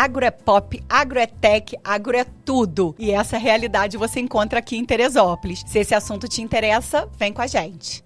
agro é pop, agro é tech, agro é tudo. E essa realidade você encontra aqui em Teresópolis. Se esse assunto te interessa, vem com a gente.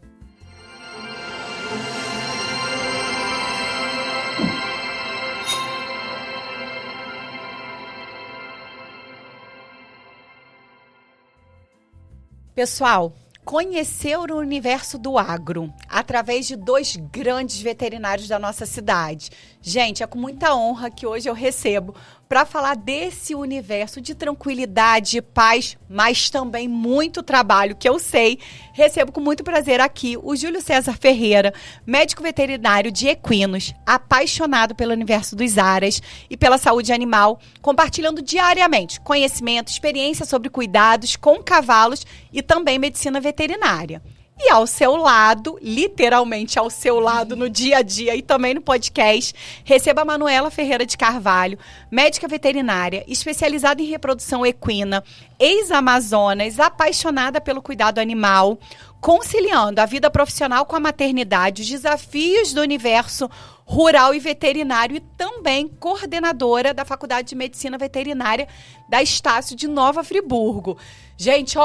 Pessoal, conhecer o universo do agro através de 2 grandes veterinários da nossa cidade. Gente, é com muita honra que hoje eu recebo para falar desse universo de tranquilidade, paz, mas também muito trabalho, que eu sei. Recebo com muito prazer aqui o Júlio César Ferreira, médico veterinário de equinos, apaixonado pelo universo dos aras e pela saúde animal, compartilhando diariamente conhecimento, experiência sobre cuidados com cavalos e também medicina veterinária. E ao seu lado, literalmente ao seu lado no dia a dia e também no podcast, receba a Manuela Ferreira de Carvalho, médica veterinária, especializada em reprodução equina, ex-amazonas, apaixonada pelo cuidado animal, conciliando a vida profissional com a maternidade, os desafios do universo rural e veterinário e também coordenadora da Faculdade de Medicina Veterinária da Estácio de Nova Friburgo. Gente,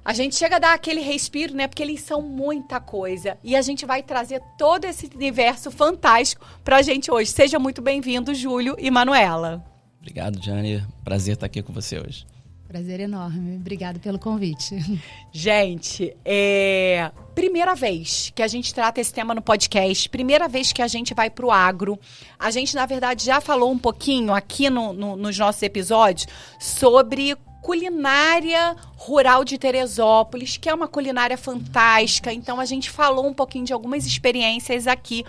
a gente chega a dar aquele respiro, né? Porque eles são muita coisa. E a gente vai trazer todo esse universo fantástico pra gente hoje. Seja muito bem-vindo, Júlio e Manuela. Obrigado, Jane. Prazer estar aqui com você hoje. Prazer enorme. Obrigada pelo convite. Gente, primeira vez que a gente trata esse tema no podcast, primeira vez que a gente vai pro agro. A gente, na verdade, já falou um pouquinho aqui nos nossos episódios sobre culinária rural de Teresópolis, que é uma culinária fantástica. Então, a gente falou um pouquinho de algumas experiências aqui.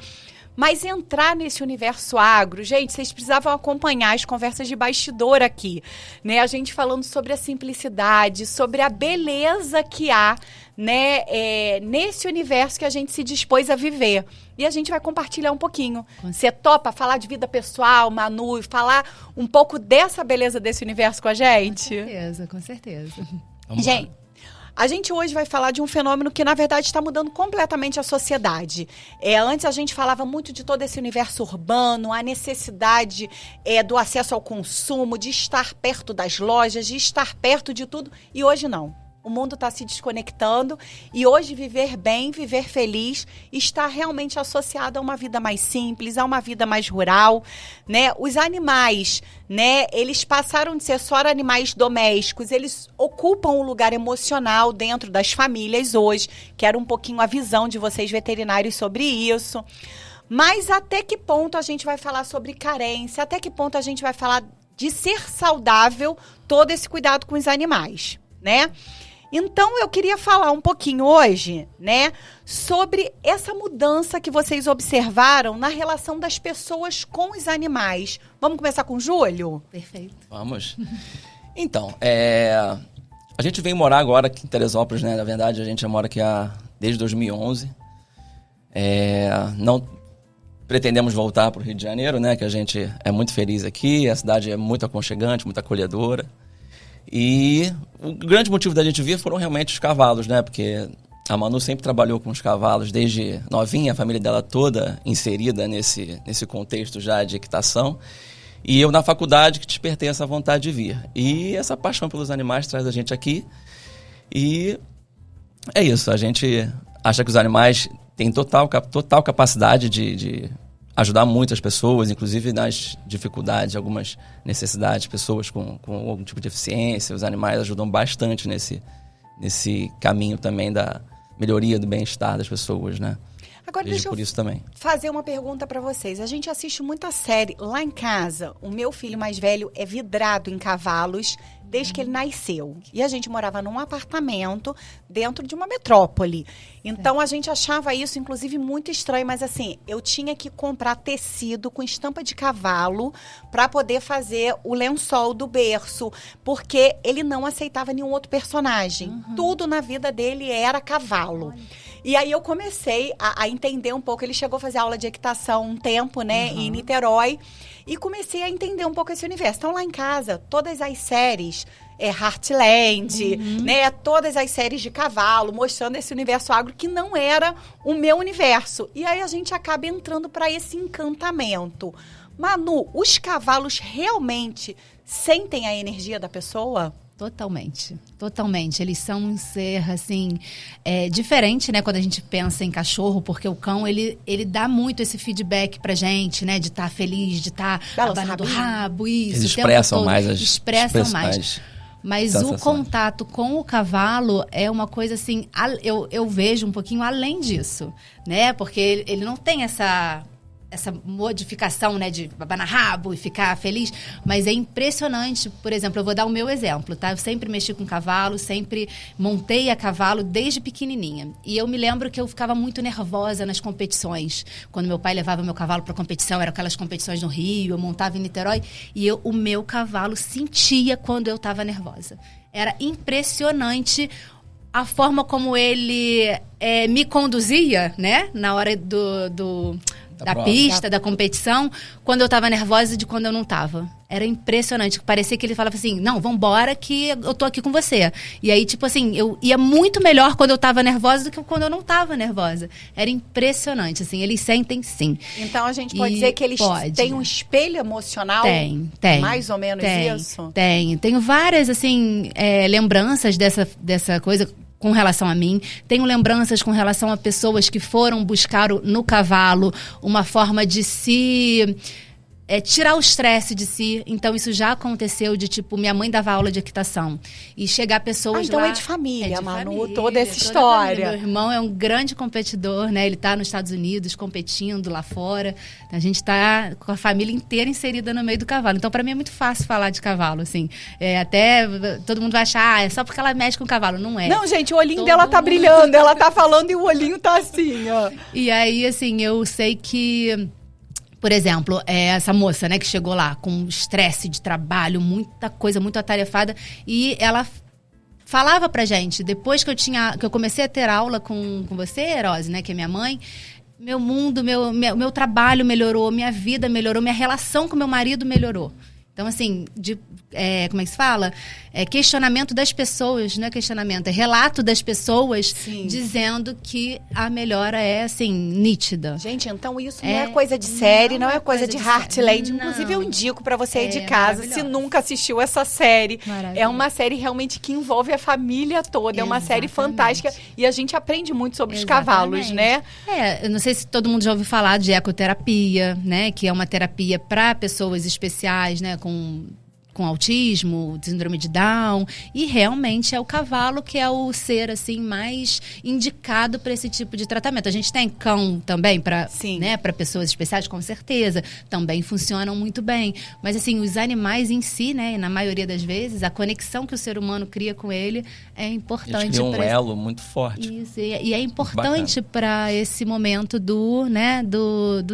Mas entrar nesse universo agro, gente, vocês precisavam acompanhar as conversas de bastidor aqui, né? A gente falando sobre a simplicidade, sobre a beleza que há, né, nesse universo que a gente se dispôs a viver. E a gente vai compartilhar um pouquinho. Você topa falar de vida pessoal, Manu, e falar um pouco dessa beleza desse universo com a gente? Com certeza. Gente, a gente hoje vai falar de um fenômeno que, na verdade, está mudando completamente a sociedade. Antes a gente falava muito de todo esse universo urbano, a necessidade do acesso ao consumo, de estar perto das lojas, de estar perto de tudo. E hoje não. O mundo está se desconectando e hoje viver bem, viver feliz, está realmente associado a uma vida mais simples, a uma vida mais rural, né? Os animais, né? Eles passaram de ser só animais domésticos, eles ocupam um lugar emocional dentro das famílias hoje. Quero um pouquinho a visão de vocês veterinários sobre isso. Mas até que ponto a gente vai falar sobre carência? Até que ponto a gente vai falar de ser saudável todo esse cuidado com os animais, né? Então, eu queria falar um pouquinho hoje, né, sobre essa mudança que vocês observaram na relação das pessoas com os animais. Vamos começar com o Júlio? Perfeito. Vamos. Então, a gente veio morar agora aqui em Teresópolis, né? Na verdade, a gente já mora aqui desde 2011. Não pretendemos voltar para o Rio de Janeiro, né? Que a gente é muito feliz aqui, a cidade é muito aconchegante, muito acolhedora. E o grande motivo da gente vir foram realmente os cavalos, né? Porque a Manu sempre trabalhou com os cavalos desde novinha, a família dela toda inserida nesse contexto já de equitação. E eu na faculdade que despertei essa vontade de vir. E essa paixão pelos animais traz a gente aqui. E é isso, a gente acha que os animais têm total capacidade de ajudar muitas pessoas, inclusive nas dificuldades, algumas necessidades, pessoas com algum tipo de deficiência. Os animais ajudam bastante nesse caminho também da melhoria do bem-estar das pessoas, né? Agora deixa eu fazer uma pergunta para vocês. A gente assiste muita série. Lá em casa, o meu filho mais velho é vidrado em cavalos desde que ele nasceu. E a gente morava num apartamento dentro de uma metrópole. Então, a gente achava isso, inclusive, muito estranho. Mas, assim, eu tinha que comprar tecido com estampa de cavalo para poder fazer o lençol do berço. Porque ele não aceitava nenhum outro personagem. Tudo na vida dele era cavalo. E aí eu comecei a entender um pouco. Ele chegou a fazer aula de equitação um tempo, né, em Niterói. E comecei a entender um pouco esse universo. Então, lá em casa, todas as séries, Heartland, né, todas as séries de cavalo, mostrando esse universo agro que não era o meu universo. E aí a gente acaba entrando para esse encantamento. Manu, os cavalos realmente sentem a energia da pessoa? Totalmente, totalmente. Eles são um ser, assim, diferente, né? Quando a gente pensa em cachorro, porque o cão, ele dá muito esse feedback pra gente, né? De estar feliz, de estar abanando o rabo, isso. Eles expressam mais as expressam mais. Mas sensações. O contato com o cavalo é uma coisa assim, eu vejo um pouquinho além disso, né? Porque ele não tem essa modificação, né, de abanar rabo e ficar feliz, mas é impressionante. Por exemplo, eu vou dar o meu exemplo, tá? Eu sempre mexi com cavalo, sempre montei a cavalo desde pequenininha. E eu me lembro que eu ficava muito nervosa nas competições. Quando meu pai levava meu cavalo para competição, eram aquelas competições no Rio, eu montava em Niterói, e o meu cavalo sentia quando eu estava nervosa. Era impressionante a forma como ele me conduzia, né, na hora da pista, da competição, quando eu tava nervosa e de quando eu não tava. Era impressionante. Parecia que ele falava assim, não, vambora que eu tô aqui com você. E aí, tipo assim, eu ia muito melhor quando eu tava nervosa do que quando eu não tava nervosa. Era impressionante, assim, eles sentem sim. Então a gente pode dizer que eles têm um espelho emocional? Tem. Mais ou menos isso? Tenho várias, assim, lembranças dessa coisa com relação a mim. Tenho lembranças com relação a pessoas que foram buscar no cavalo uma forma de se tirar o estresse de si. Então, isso já aconteceu de, tipo, minha mãe dava aula de equitação. E chegar pessoas então lá... é de família, Manu, família, toda essa história. Meu irmão é um grande competidor, né? Ele tá nos Estados Unidos, competindo lá fora. A gente tá com a família inteira inserida no meio do cavalo. Então, pra mim, é muito fácil falar de cavalo, assim. Até todo mundo vai achar, é só porque ela mexe com o cavalo. Não é. Não, gente, o olhinho dela tá brilhando. Ela tá falando e o olhinho tá assim, ó. E aí, assim, eu sei que... Por exemplo, essa moça, né, que chegou lá com estresse de trabalho, muita coisa, muito atarefada, e ela falava pra gente, depois que eu comecei a ter aula com você, Erose, né, que é minha mãe, meu mundo, meu trabalho melhorou, minha vida melhorou, minha relação com meu marido melhorou. Então, assim, como é que se fala? Questionamento das pessoas, não é questionamento, é relato das pessoas. Sim. Dizendo que a melhora é, assim, nítida. Gente, então isso não é coisa de série, não é coisa de Heartland. Inclusive, eu indico pra você aí de casa, se nunca assistiu essa série. É uma série realmente que envolve a família toda, é uma série fantástica e a gente aprende muito sobre os cavalos, né? Eu não sei se todo mundo já ouviu falar de ecoterapia, né? Que é uma terapia para pessoas especiais, né? Com autismo, síndrome de Down, e realmente é o cavalo que é o ser assim mais indicado para esse tipo de tratamento. A gente tem cão também para, né, para pessoas especiais, com certeza, também funcionam muito bem. Mas assim, os animais em si, né, na maioria das vezes, a conexão que o ser humano cria com ele é importante. Eles criam um elo muito forte. Isso, e é importante para esse momento do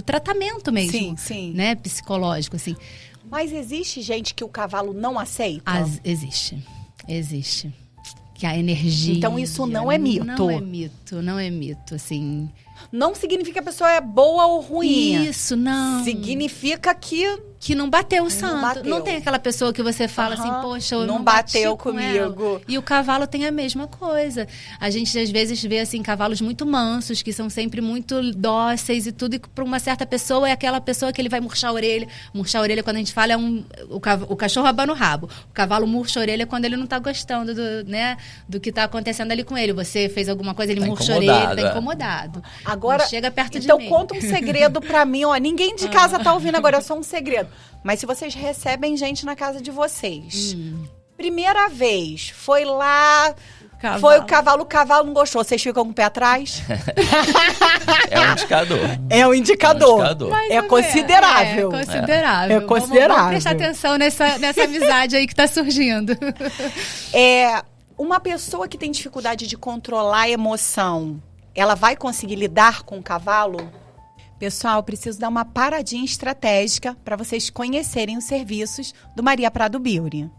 tratamento mesmo, né, psicológico, assim. Mas existe gente que o cavalo não aceita? Existe. Que a energia... Então isso não é mito? Não é mito, assim... Não significa que a pessoa é boa ou ruim. Isso, não. Significa que não bateu o santo. Não tem aquela pessoa que você fala assim, poxa, eu não bateu bati comigo. Ela. E o cavalo tem a mesma coisa. A gente, às vezes, vê, assim, cavalos muito mansos, que são sempre muito dóceis e tudo. E para uma certa pessoa, é aquela pessoa que ele vai murchar a orelha. Murchar a orelha, quando a gente fala, o cachorro abana o rabo. O cavalo murcha a orelha quando ele não tá gostando do que tá acontecendo ali com ele. Você fez alguma coisa, ele murcha a orelha, tá incomodado. Agora, chega perto de então mim. Conta um segredo pra mim, ó. Ninguém de casa tá ouvindo agora, é só um segredo. Mas se vocês recebem gente na casa de vocês, primeira vez, foi lá, foi o cavalo não gostou, vocês ficam com o pé atrás? É um indicador. É um indicador. É considerável. É considerável. Vamos prestar atenção nessa amizade aí que tá surgindo. Uma pessoa que tem dificuldade de controlar a emoção, ela vai conseguir lidar com o cavalo? Pessoal, preciso dar uma paradinha estratégica para vocês conhecerem os serviços do Maria Prado Beauty.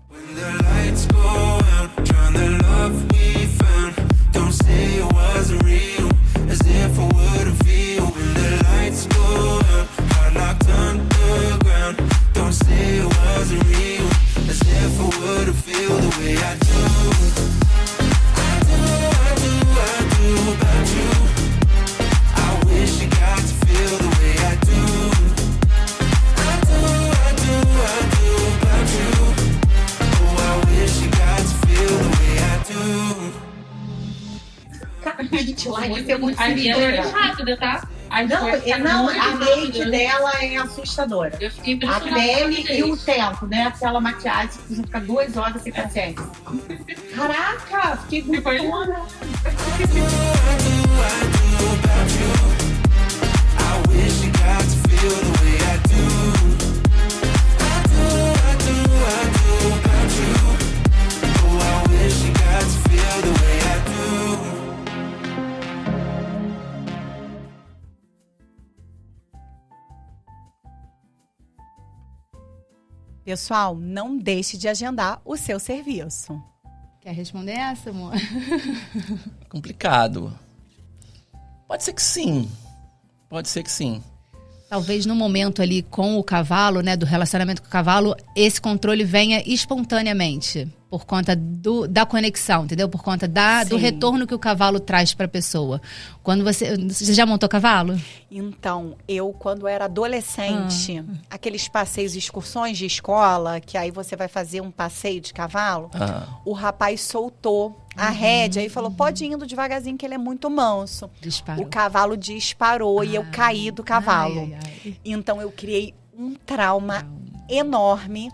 gente lá de ser muito A Ariana é segura. rápida, tá? Não, a make dela é assustadora. Eu fiquei A impressionada. pele e o tempo, né? Aquela maquiagem que precisa ficar 2 horas sem paciência. Caraca, fiquei muito boa. Pessoal, não deixe de agendar o seu serviço. Quer responder essa, amor? Complicado. Pode ser que sim. Pode ser que sim. Talvez no momento ali com o cavalo, né, do relacionamento com o cavalo, esse controle venha espontaneamente. Por conta da conexão, entendeu? Por conta do retorno que o cavalo traz para a pessoa. Quando você já montou cavalo? Então, eu, quando era adolescente, aqueles passeios, excursões de escola, que aí você vai fazer um passeio de cavalo, o rapaz soltou a rédea e falou, pode ir indo devagarzinho que ele é muito manso. Disparou. O cavalo disparou e eu caí do cavalo. Ai, ai, ai. Então, eu criei um trauma enorme.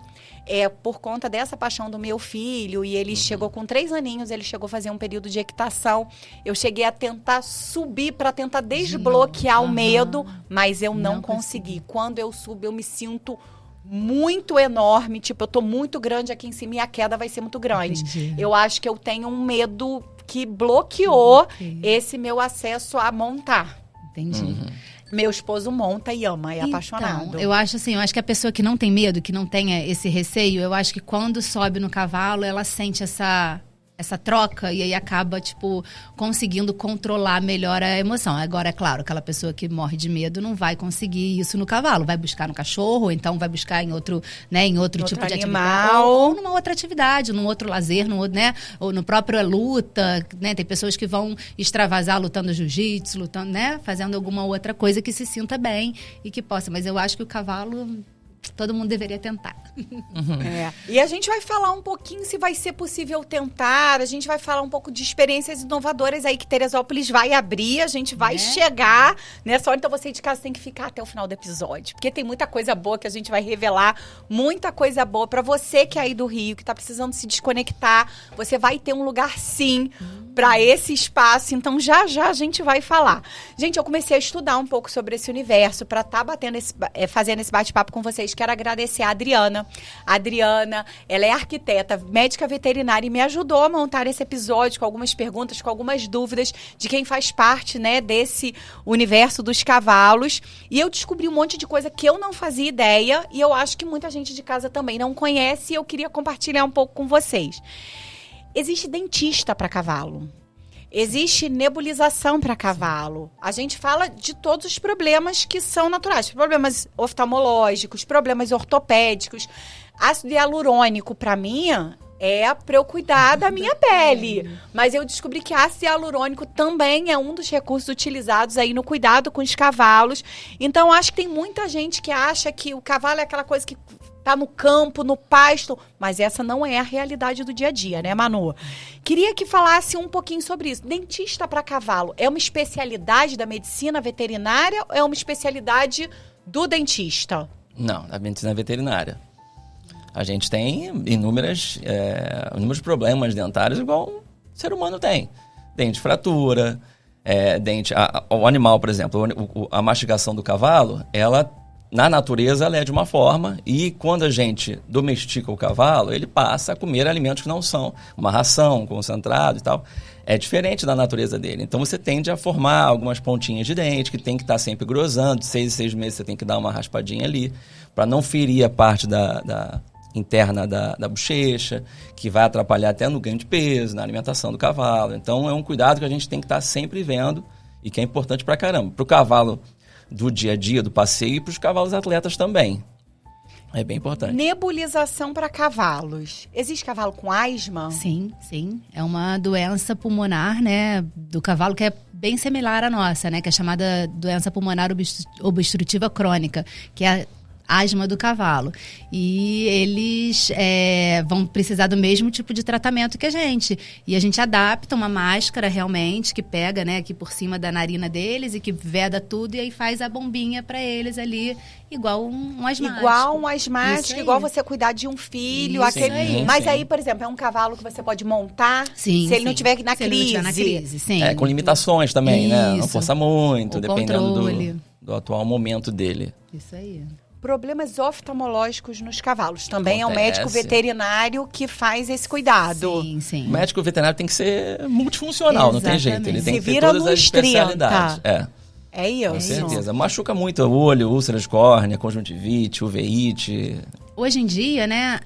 Por conta dessa paixão do meu filho, e ele chegou com 3 aninhos, ele chegou a fazer um período de equitação. Eu cheguei a tentar subir para tentar desbloquear o medo, mas eu não consegui. Quando eu subo, eu me sinto muito enorme, tipo, eu tô muito grande aqui em cima e a queda vai ser muito grande. Entendi. Eu acho que eu tenho um medo que bloqueou esse meu acesso a montar. Entendi. Meu esposo monta e ama, é apaixonado. Eu acho assim, que a pessoa que não tem medo, que não tenha esse receio, eu acho que quando sobe no cavalo, ela sente essa troca e aí acaba, tipo, conseguindo controlar melhor a emoção. Agora, é claro, aquela pessoa que morre de medo não vai conseguir isso no cavalo. Vai buscar no cachorro, ou então vai buscar em outro, né, em outro tipo de atividade. Ou numa outra atividade, num outro lazer, né? Ou no próprio luta, né? Tem pessoas que vão extravasar lutando jiu-jitsu, lutando, né? Fazendo alguma outra coisa que se sinta bem e que possa. Mas eu acho que o cavalo... todo mundo deveria tentar. E a gente vai falar um pouquinho se vai ser possível tentar. A gente vai falar um pouco de experiências inovadoras aí que Teresópolis vai abrir. A gente vai chegar nessa hora. Então você de casa tem que ficar até o final do episódio. Porque tem muita coisa boa que a gente vai revelar. Muita coisa boa para você que é aí do Rio, que tá precisando se desconectar. Você vai ter um lugar sim para esse espaço. Então já a gente vai falar. Gente, eu comecei a estudar um pouco sobre esse universo para estar fazendo esse bate-papo com vocês. Quero agradecer a Adriana. A Adriana, ela é arquiteta, médica veterinária e me ajudou a montar esse episódio com algumas perguntas, com algumas dúvidas de quem faz parte, né, desse universo dos cavalos. E eu descobri um monte de coisa que eu não fazia ideia e eu acho que muita gente de casa também não conhece e eu queria compartilhar um pouco com vocês. Existe dentista para cavalo. Existe nebulização para cavalo. A gente fala de todos os problemas que são naturais. Problemas oftalmológicos, problemas ortopédicos. Ácido hialurônico, para mim, é para eu cuidar da minha pele. Mas eu descobri que ácido hialurônico também é um dos recursos utilizados aí no cuidado com os cavalos. Então, acho que tem muita gente que acha que o cavalo é aquela coisa que tá no campo, no pasto, mas essa não é a realidade do dia a dia, né, Manu? Queria que falasse um pouquinho sobre isso. Dentista para cavalo é uma especialidade da medicina veterinária ou é uma especialidade do dentista? Não, da medicina veterinária. A gente tem inúmeros problemas dentários igual o ser humano tem. Dente fratura, o animal, por exemplo, a mastigação do cavalo, ela... na natureza, ela é de uma forma e quando a gente domestica o cavalo, ele passa a comer alimentos que não são uma ração, um concentrado e tal. É diferente da natureza dele. Então, você tende a formar algumas pontinhas de dente que tem que estar sempre grosando. De 6 em 6 meses, você tem que dar uma raspadinha ali para não ferir a parte interna da bochecha, que vai atrapalhar até no ganho de peso, na alimentação do cavalo. Então, é um cuidado que a gente tem que estar sempre vendo e que é importante pra caramba. Pro cavalo do dia a dia, do passeio e para os cavalos atletas também. É bem importante. Nebulização para cavalos. Existe cavalo com asma? Sim. É uma doença pulmonar, né, do cavalo que é bem similar à nossa, né, que é chamada doença pulmonar obstrutiva crônica, que é asma do cavalo. E eles vão precisar do mesmo tipo de tratamento que a gente. E a gente adapta uma máscara realmente, que pega, né, aqui por cima da narina deles e que veda tudo e aí faz a bombinha para eles ali, igual um asmático. Igual um asmático, igual você cuidar de um filho. Isso aquele... aí. Mas aí, por exemplo, é um cavalo que você pode montar se ele não estiver na crise. Sim. Com limitações também, né? Não Isso. força muito, O dependendo controle. do atual momento dele. Isso aí. Problemas oftalmológicos nos cavalos. Também é um Acontece. médico veterinário que faz esse cuidado. Sim, sim. O médico veterinário tem que ser multifuncional, não tem jeito. Ele Exatamente. tem Se que ter vira todas nos as especialidades. 30. É isso. Com certeza. Machuca muito o olho, úlcera de córnea, conjuntivite, uveíte. Hoje em dia, né,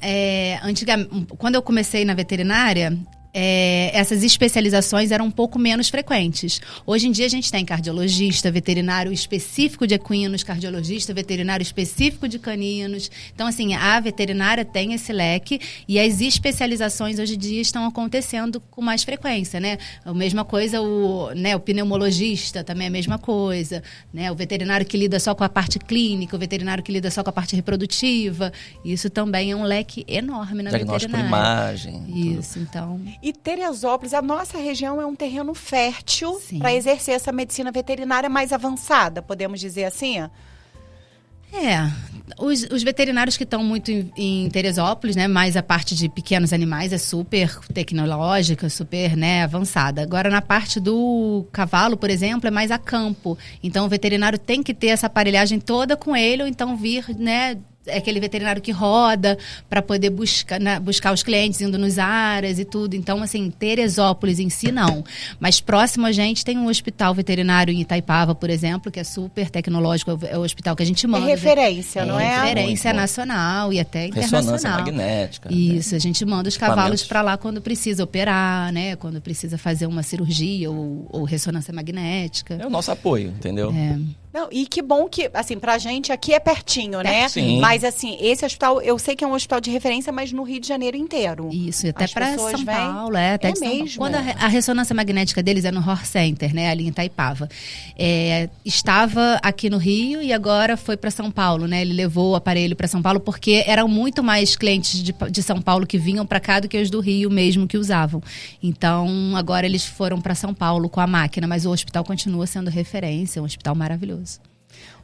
quando eu comecei na veterinária, essas especializações eram um pouco menos frequentes. Hoje em dia a gente tem cardiologista, veterinário específico de equinos, cardiologista, veterinário específico de caninos. Então, assim, a veterinária tem esse leque e as especializações hoje em dia estão acontecendo com mais frequência, né? A mesma coisa, o pneumologista também é a mesma coisa, né? O veterinário que lida só com a parte clínica, o veterinário que lida só com a parte reprodutiva. Isso também é um leque enorme na Diagnóstico por veterinária. imagem. Isso, então... E Teresópolis, a nossa região é um terreno fértil Sim. para exercer essa medicina veterinária mais avançada, podemos dizer assim? Os veterinários que estão muito em Teresópolis, né, mais a parte de pequenos animais é super tecnológica, super, né, avançada. Agora, na parte do cavalo, por exemplo, é mais a campo. Então, o veterinário tem que ter essa aparelhagem toda com ele, ou então vir, né, é aquele veterinário que roda para poder buscar os clientes indo nos aras e tudo. Então, assim, Teresópolis em si, não. Mas próximo a gente tem um hospital veterinário em Itaipava, por exemplo, que é super tecnológico. É o hospital que a gente manda. É referência, não é? Referência Muito nacional e até internacional. Ressonância magnética. Isso, a gente manda os cavalos Equipamentos. para lá quando precisa operar, né? Quando precisa fazer uma cirurgia ou ressonância magnética. É o nosso apoio, entendeu? Não, e que bom que, assim, pra gente aqui é pertinho, né? Sim. Mas, assim, esse hospital, eu sei que é um hospital de referência, mas no Rio de Janeiro inteiro. Isso, até As para pessoas São vêm- Paulo, até É de São Paulo. mesmo? Quando a ressonância magnética deles é no Horse Center, né, ali em Itaipava. Estava aqui no Rio e agora foi para São Paulo, né? Ele levou o aparelho para São Paulo porque eram muito mais clientes de São Paulo que vinham para cá do que os do Rio mesmo que usavam. Então, agora eles foram para São Paulo com a máquina, mas o hospital continua sendo referência, é um hospital maravilhoso.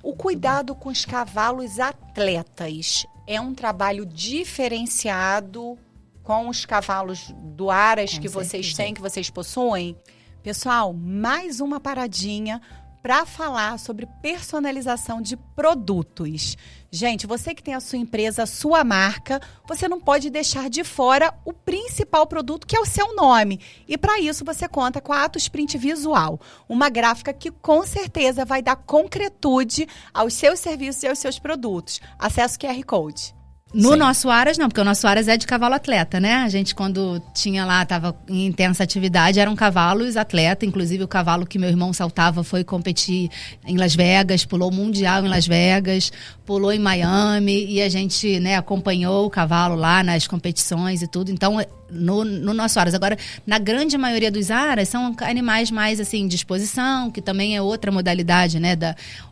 O cuidado com os cavalos atletas é um trabalho diferenciado com os cavalos do Aras Com que vocês certeza. têm, que vocês possuem? Pessoal, mais uma paradinha para falar sobre personalização de produtos. Gente, você que tem a sua empresa, a sua marca, você não pode deixar de fora o principal produto, que é o seu nome. E para isso você conta com a Atos Print Visual, uma gráfica que com certeza vai dar concretude aos seus serviços e aos seus produtos. Acesse o QR Code. No Sim. nosso Aras, não, porque o nosso Aras é de cavalo atleta, né? A gente, quando tinha lá, estava em intensa atividade, eram cavalos atleta. Inclusive, o cavalo que meu irmão saltava foi competir em Las Vegas, pulou o Mundial em Las Vegas, pulou em Miami, e a gente, né, acompanhou o cavalo lá nas competições e tudo. Então, no nosso Aras. Agora, na grande maioria dos Aras, são animais mais, assim, de exposição, que também é outra modalidade, né?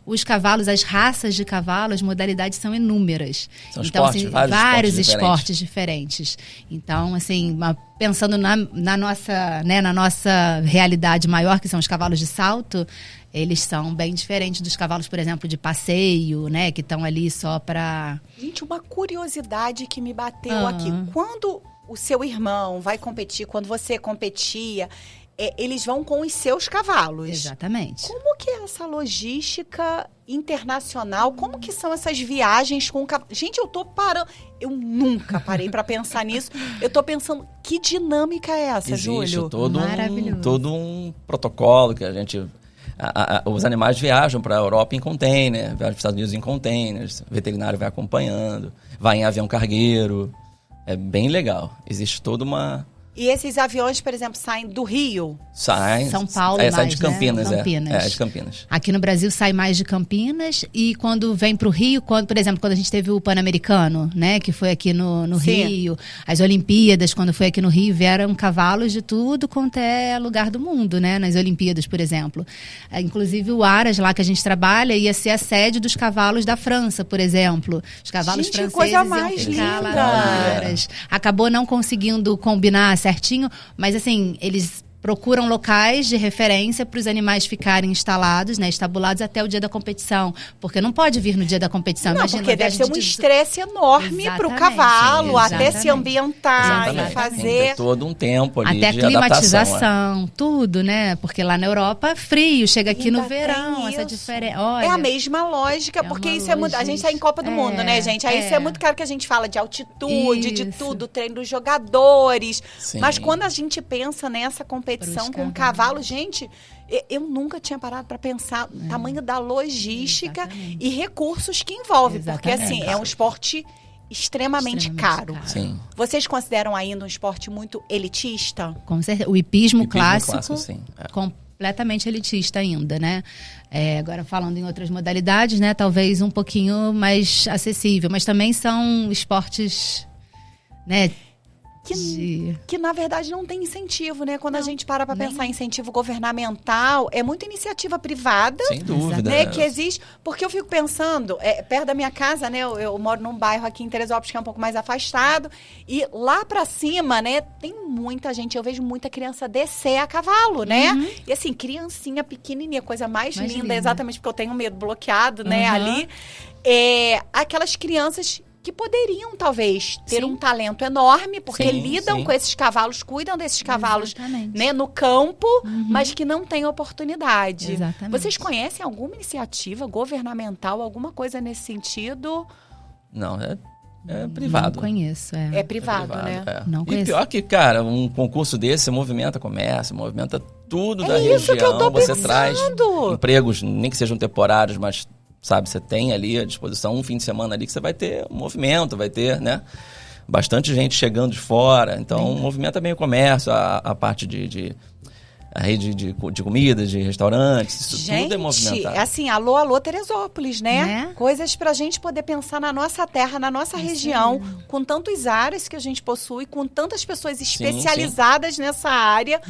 Os cavalos, as raças de cavalo, as modalidades são inúmeras. São Então, esportes, assim, vários esportes diferentes. Então, assim, pensando na nossa realidade maior, que são os cavalos de salto, eles são bem diferentes dos cavalos, por exemplo, de passeio, né? Que estão ali só para... Gente, uma curiosidade que me bateu aqui. Quando o seu irmão vai competir, quando você competia, eles vão com os seus cavalos. Exatamente. Como que é essa logística internacional? Como que são essas viagens com o cavalo? Gente, eu tô parando. Eu nunca parei para pensar nisso. Eu tô pensando, que dinâmica é essa, Existe Júlio? Maravilhoso. todo um protocolo que a gente... os animais viajam para a Europa em container, viajam para os Estados Unidos em containers, o veterinário vai acompanhando, vai em avião cargueiro. É bem legal. Existe toda uma E esses aviões, por exemplo, saem do Rio? Saem. São Paulo sai mais, de Campinas, né? Campinas. É, de Campinas. Aqui no Brasil sai mais de Campinas e quando vem para o Rio, por exemplo, quando a gente teve o Pan-Americano, né, que foi aqui no Rio, as Olimpíadas, quando foi aqui no Rio, vieram cavalos de tudo quanto é lugar do mundo, né, nas Olimpíadas, por exemplo. Inclusive o Aras, lá que a gente trabalha, ia ser a sede dos cavalos da França, por exemplo. Os cavalos franceses coisa mais iam ficar linda. lá no Aras. Acabou não conseguindo combinar certinho, mas assim, eles procuram locais de referência para os animais ficarem instalados, né, estabulados até o dia da competição, porque não pode vir no dia da competição. Não, imagina, porque deve ser um estresse enorme para o cavalo, Exatamente. até se ambientar e Tem que fazer... ter todo um tempo ali até de climatização, adaptação. Tudo, né? Porque lá na Europa é frio, chega aqui Ainda no verão, tem essa isso. diferença. É a mesma lógica, porque uma isso é muito... A gente tá em Copa do Mundo, né, gente? Aí isso é muito claro que a gente fala de altitude, de Isso. tudo, treino dos jogadores. Sim. Mas quando a gente pensa nessa competição com o cavalo, gente, eu nunca tinha parado para pensar o tamanho da logística Exatamente. e recursos que envolve. Porque, Exatamente. assim, é um esporte extremamente caro. Sim. Vocês consideram ainda um esporte muito elitista? Com certeza. O hipismo clássico, sim. É. completamente elitista ainda, né? Agora falando em outras modalidades, né? Talvez um pouquinho mais acessível, mas também são esportes, né? Que na verdade não tem incentivo, né? Quando a gente para pensar em incentivo governamental, é muita iniciativa privada. Sem dúvida. Né, que existe, porque eu fico pensando, perto da minha casa, né, eu moro num bairro aqui em Teresópolis que é um pouco mais afastado, e lá pra cima, né, tem muita gente, eu vejo muita criança descer a cavalo, né, e assim, criancinha pequenininha, coisa mais linda, exatamente porque eu tenho medo bloqueado, né, ali, aquelas crianças que poderiam, talvez, ter um talento enorme, porque lidam com esses cavalos, cuidam desses cavalos, né, no campo, mas que não têm oportunidade. Exatamente. Vocês conhecem alguma iniciativa governamental, alguma coisa nesse sentido? Não, é privado. Não conheço, É privado, né? É. Não E conheço. pior que, cara, um concurso desse movimenta comércio, movimenta tudo da isso região. que eu tô Você pensando. traz empregos, nem que sejam temporários, mas, sabe, você tem ali à disposição um fim de semana ali que você vai ter movimento, vai ter, né? Bastante gente chegando de fora. Então, movimenta bem o comércio, a parte a rede de comidas, de restaurantes, isso tudo é movimentado. Assim, alô, Teresópolis, né? Coisas pra gente poder pensar na nossa terra, na nossa região, com tantos áreas que a gente possui, com tantas pessoas especializadas nessa área,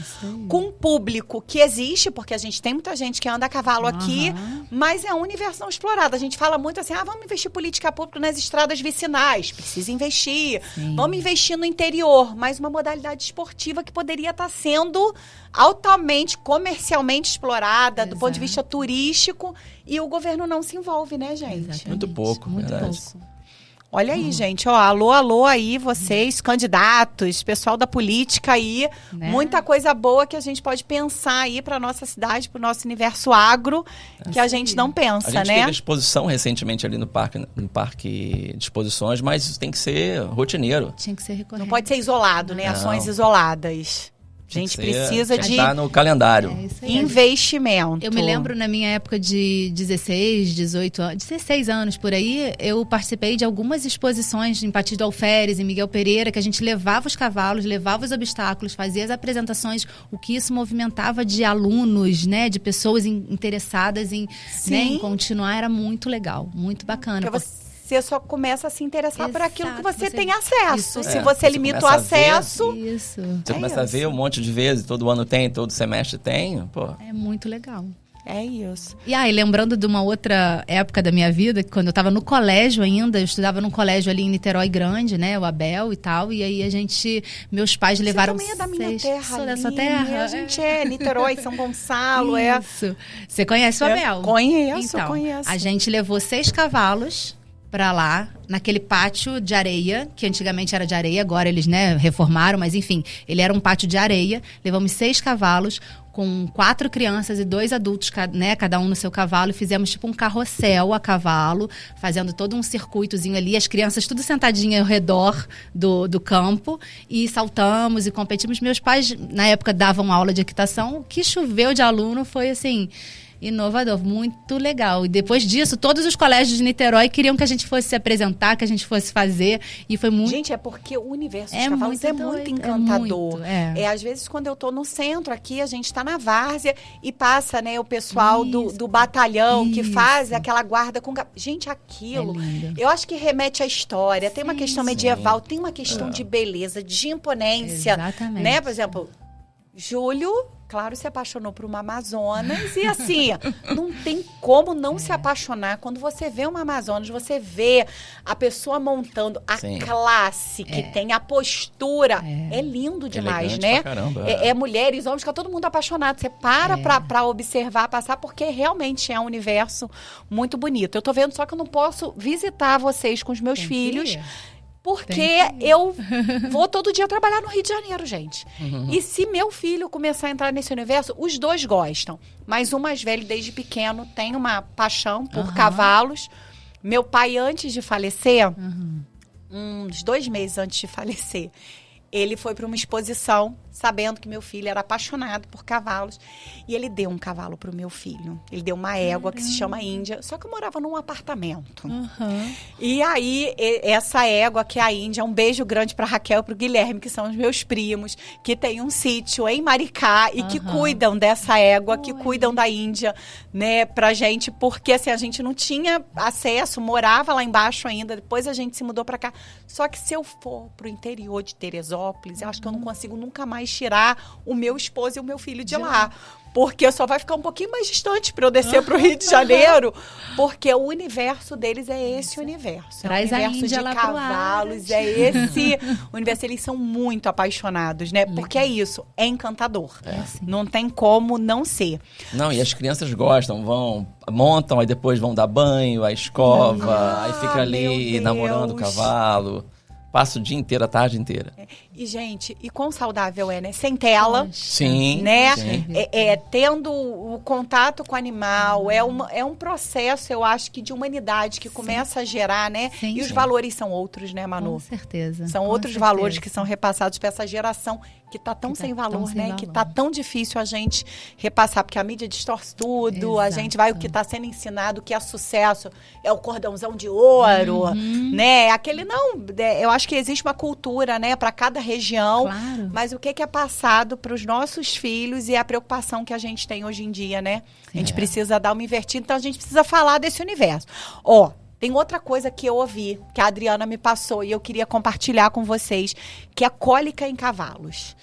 com um público que existe, porque a gente tem muita gente que anda a cavalo aqui, mas é um universo não explorado. A gente fala muito assim, vamos investir política pública nas estradas vicinais, precisa investir, vamos investir no interior, mas uma modalidade esportiva que poderia estar sendo altamente, comercialmente explorada, do ponto de vista turístico, e o governo não se envolve, né, gente? Exatamente. Muito pouco, muito verdade. pouco. Olha aí, gente, ó, alô aí, vocês, candidatos, pessoal da política aí, Né? muita coisa boa que a gente pode pensar aí para nossa cidade, para o nosso universo agro, que a gente não pensa, A gente né? teve exposição recentemente ali no parque de exposições, mas isso tem que ser rotineiro. Tinha que ser recorrente. Não pode ser isolado, né? Não. Ações isoladas. A gente precisa de estar no calendário. É isso aí. investimento. Eu me lembro na minha época de 16, 18 anos, 16 anos por aí, eu participei de algumas exposições em Patins do Alferes, em Miguel Pereira, que a gente levava os cavalos, levava os obstáculos, fazia as apresentações, o que isso movimentava de alunos, né, de pessoas interessadas em, né, em continuar, era muito legal, muito bacana. Porque você só começa a se interessar por aquilo que você tem Isso acesso. aí. Se você limita o começa a ver. acesso... Isso. Você começa a ver um monte de vezes, todo ano tem, todo semestre tem, pô. É muito legal. É isso. E lembrando de uma outra época da minha vida, quando eu estava no colégio ainda, eu estudava num colégio ali em Niterói Grande, né, o Abel e tal, e aí meus pais levaram... Você também é da minha terra. Sou da sua ali, terra? né? A gente é Niterói, São Gonçalo, Isso. Você conhece o Abel? Conheço, Então, conheço. a gente levou 6 cavalos para lá, naquele pátio de areia, que antigamente era de areia, agora eles, né, reformaram, mas enfim, ele era um pátio de areia. Levamos 6 cavalos, com 4 crianças e 2 adultos, né, cada um no seu cavalo, e fizemos tipo um carrossel a cavalo, fazendo todo um circuitozinho ali, as crianças tudo sentadinhas ao redor do campo, e saltamos e competimos. Meus pais, na época, davam aula de equitação, o que choveu de aluno foi assim... Inovador, muito legal. E depois disso, todos os colégios de Niterói queriam que a gente fosse se apresentar, que a gente fosse fazer. E foi muito... Gente, é porque o universo dos cavalos é muito encantador. Às vezes, quando eu tô no centro aqui, a gente tá na várzea e passa, né, o pessoal do batalhão que faz aquela guarda com... Gente, aquilo, eu acho que remete à história. Tem uma questão medieval, tem uma questão de beleza, de imponência. Exatamente. Né? Por exemplo, Júlio... Claro, se apaixonou por uma Amazonas e assim, não tem como não se apaixonar. Quando você vê uma Amazonas, você vê a pessoa montando a classe que tem, a postura. É lindo demais, né? Mulheres, homens, fica todo mundo apaixonado. Você pra observar, passar, porque realmente é um universo muito bonito. Eu tô vendo só que eu não posso visitar vocês com os meus filhos. Porque eu vou todo dia trabalhar no Rio de Janeiro, gente. E se meu filho começar a entrar nesse universo, os dois gostam. Mas o mais velho, desde pequeno, tem uma paixão por cavalos. Meu pai, antes de falecer, uns 2 meses antes de falecer, ele foi para uma exposição, sabendo que meu filho era apaixonado por cavalos. E ele deu um cavalo para o meu filho. Ele deu uma égua que se chama Índia. Só que eu morava num apartamento. E aí, essa égua, que é a Índia, um beijo grande para Raquel e para o Guilherme, que são os meus primos, que tem um sítio em Maricá e que cuidam dessa égua, que cuidam da Índia, né, pra gente. Porque, assim, a gente não tinha acesso, morava lá embaixo ainda. Depois a gente se mudou para cá. Só que se eu for pro interior de Teresópolis, eu acho que eu não consigo nunca mais tirar o meu esposo e o meu filho de lá. Porque só vai ficar um pouquinho mais distante para eu descer para o Rio de Janeiro. Porque o universo deles é esse universo. Traz é um a universo Índia de lá cavalos, é esse universo. Eles são muito apaixonados, né? Porque é isso, é encantador. Não tem como não ser. Não, e as crianças gostam, montam, aí depois vão dar banho, aí escova, aí fica ali namorando o cavalo. Passa o dia inteiro, a tarde inteira. E, gente, e quão saudável é, né? Sem tela. Sim. Né? Sim. Tendo o contato com o animal. É um processo, eu acho, que de humanidade que começa a gerar, né? E os valores são outros, né, Manu? Com certeza. São outros valores que são repassados para essa geração que tá tão sem valor, né? Que tá tão difícil a gente repassar, porque a mídia distorce tudo, a gente vai, o que tá sendo ensinado, que é sucesso, é o cordãozão de ouro, né? Aquele eu acho que existe uma cultura, né, para cada região, mas o que é passado para os nossos filhos e a preocupação que a gente tem hoje em dia, né? A gente precisa dar uma invertida, então a gente precisa falar desse universo. Tem outra coisa que eu ouvi, que a Adriana me passou e eu queria compartilhar com vocês, que é cólica em cavalos.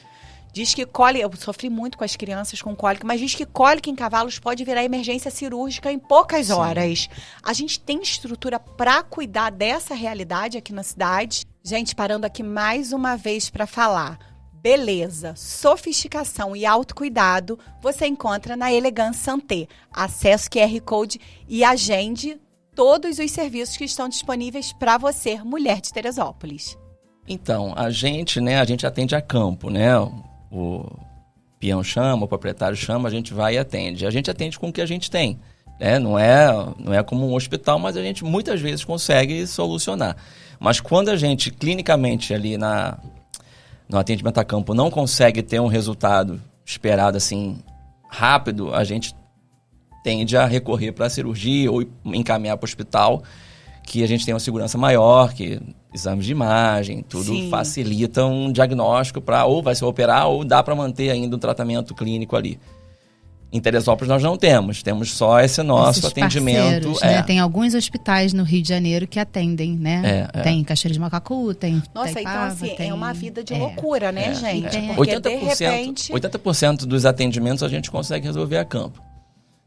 Diz que cólica, eu sofri muito com as crianças com cólica, mas diz que cólica em cavalos pode virar emergência cirúrgica em poucas horas. A gente tem estrutura para cuidar dessa realidade aqui na cidade? Gente, parando aqui mais uma vez para falar. Beleza, sofisticação e autocuidado você encontra na Elegance Santé. Acesse QR Code e agende todos os serviços que estão disponíveis para você, mulher de Teresópolis. Então, a gente atende a campo, né? O peão chama, o proprietário chama, a gente vai e atende. A gente atende com o que a gente tem, né? Não é como um hospital, mas a gente muitas vezes consegue solucionar. Mas quando a gente, clinicamente, ali no atendimento a campo, não consegue ter um resultado esperado assim rápido, a gente tende a recorrer para a cirurgia ou encaminhar para o hospital, que a gente tem uma segurança maior, que exames de imagem, tudo facilita um diagnóstico para ou vai se operar ou dá para manter ainda um tratamento clínico ali. Em Teresópolis nós não temos só esse nosso atendimento. Né? Tem alguns hospitais no Rio de Janeiro que atendem, né? Tem Cachoeira de Macacu, tem Nossa, Taipava, então assim, é uma vida de loucura, né, gente? Porque 80% dos atendimentos a gente consegue resolver a campo.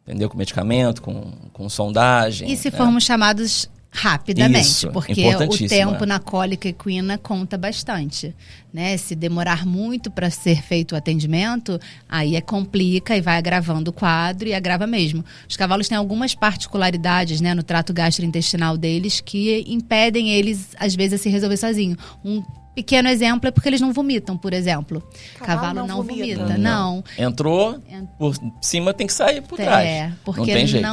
Entendeu? Com medicamento, com sondagem. E se formos chamados rapidamente, porque o tempo na cólica equina conta bastante, né? Se demorar muito para ser feito o atendimento, aí complica e vai agravando o quadro e agrava mesmo. Os cavalos têm algumas particularidades, né, no trato gastrointestinal deles que impedem eles, às vezes, a se resolver sozinho. pequeno exemplo é porque eles não vomitam, por exemplo. Cavalo não vomita, não. Entrou, por cima tem que sair por trás. Porque não tem jeito.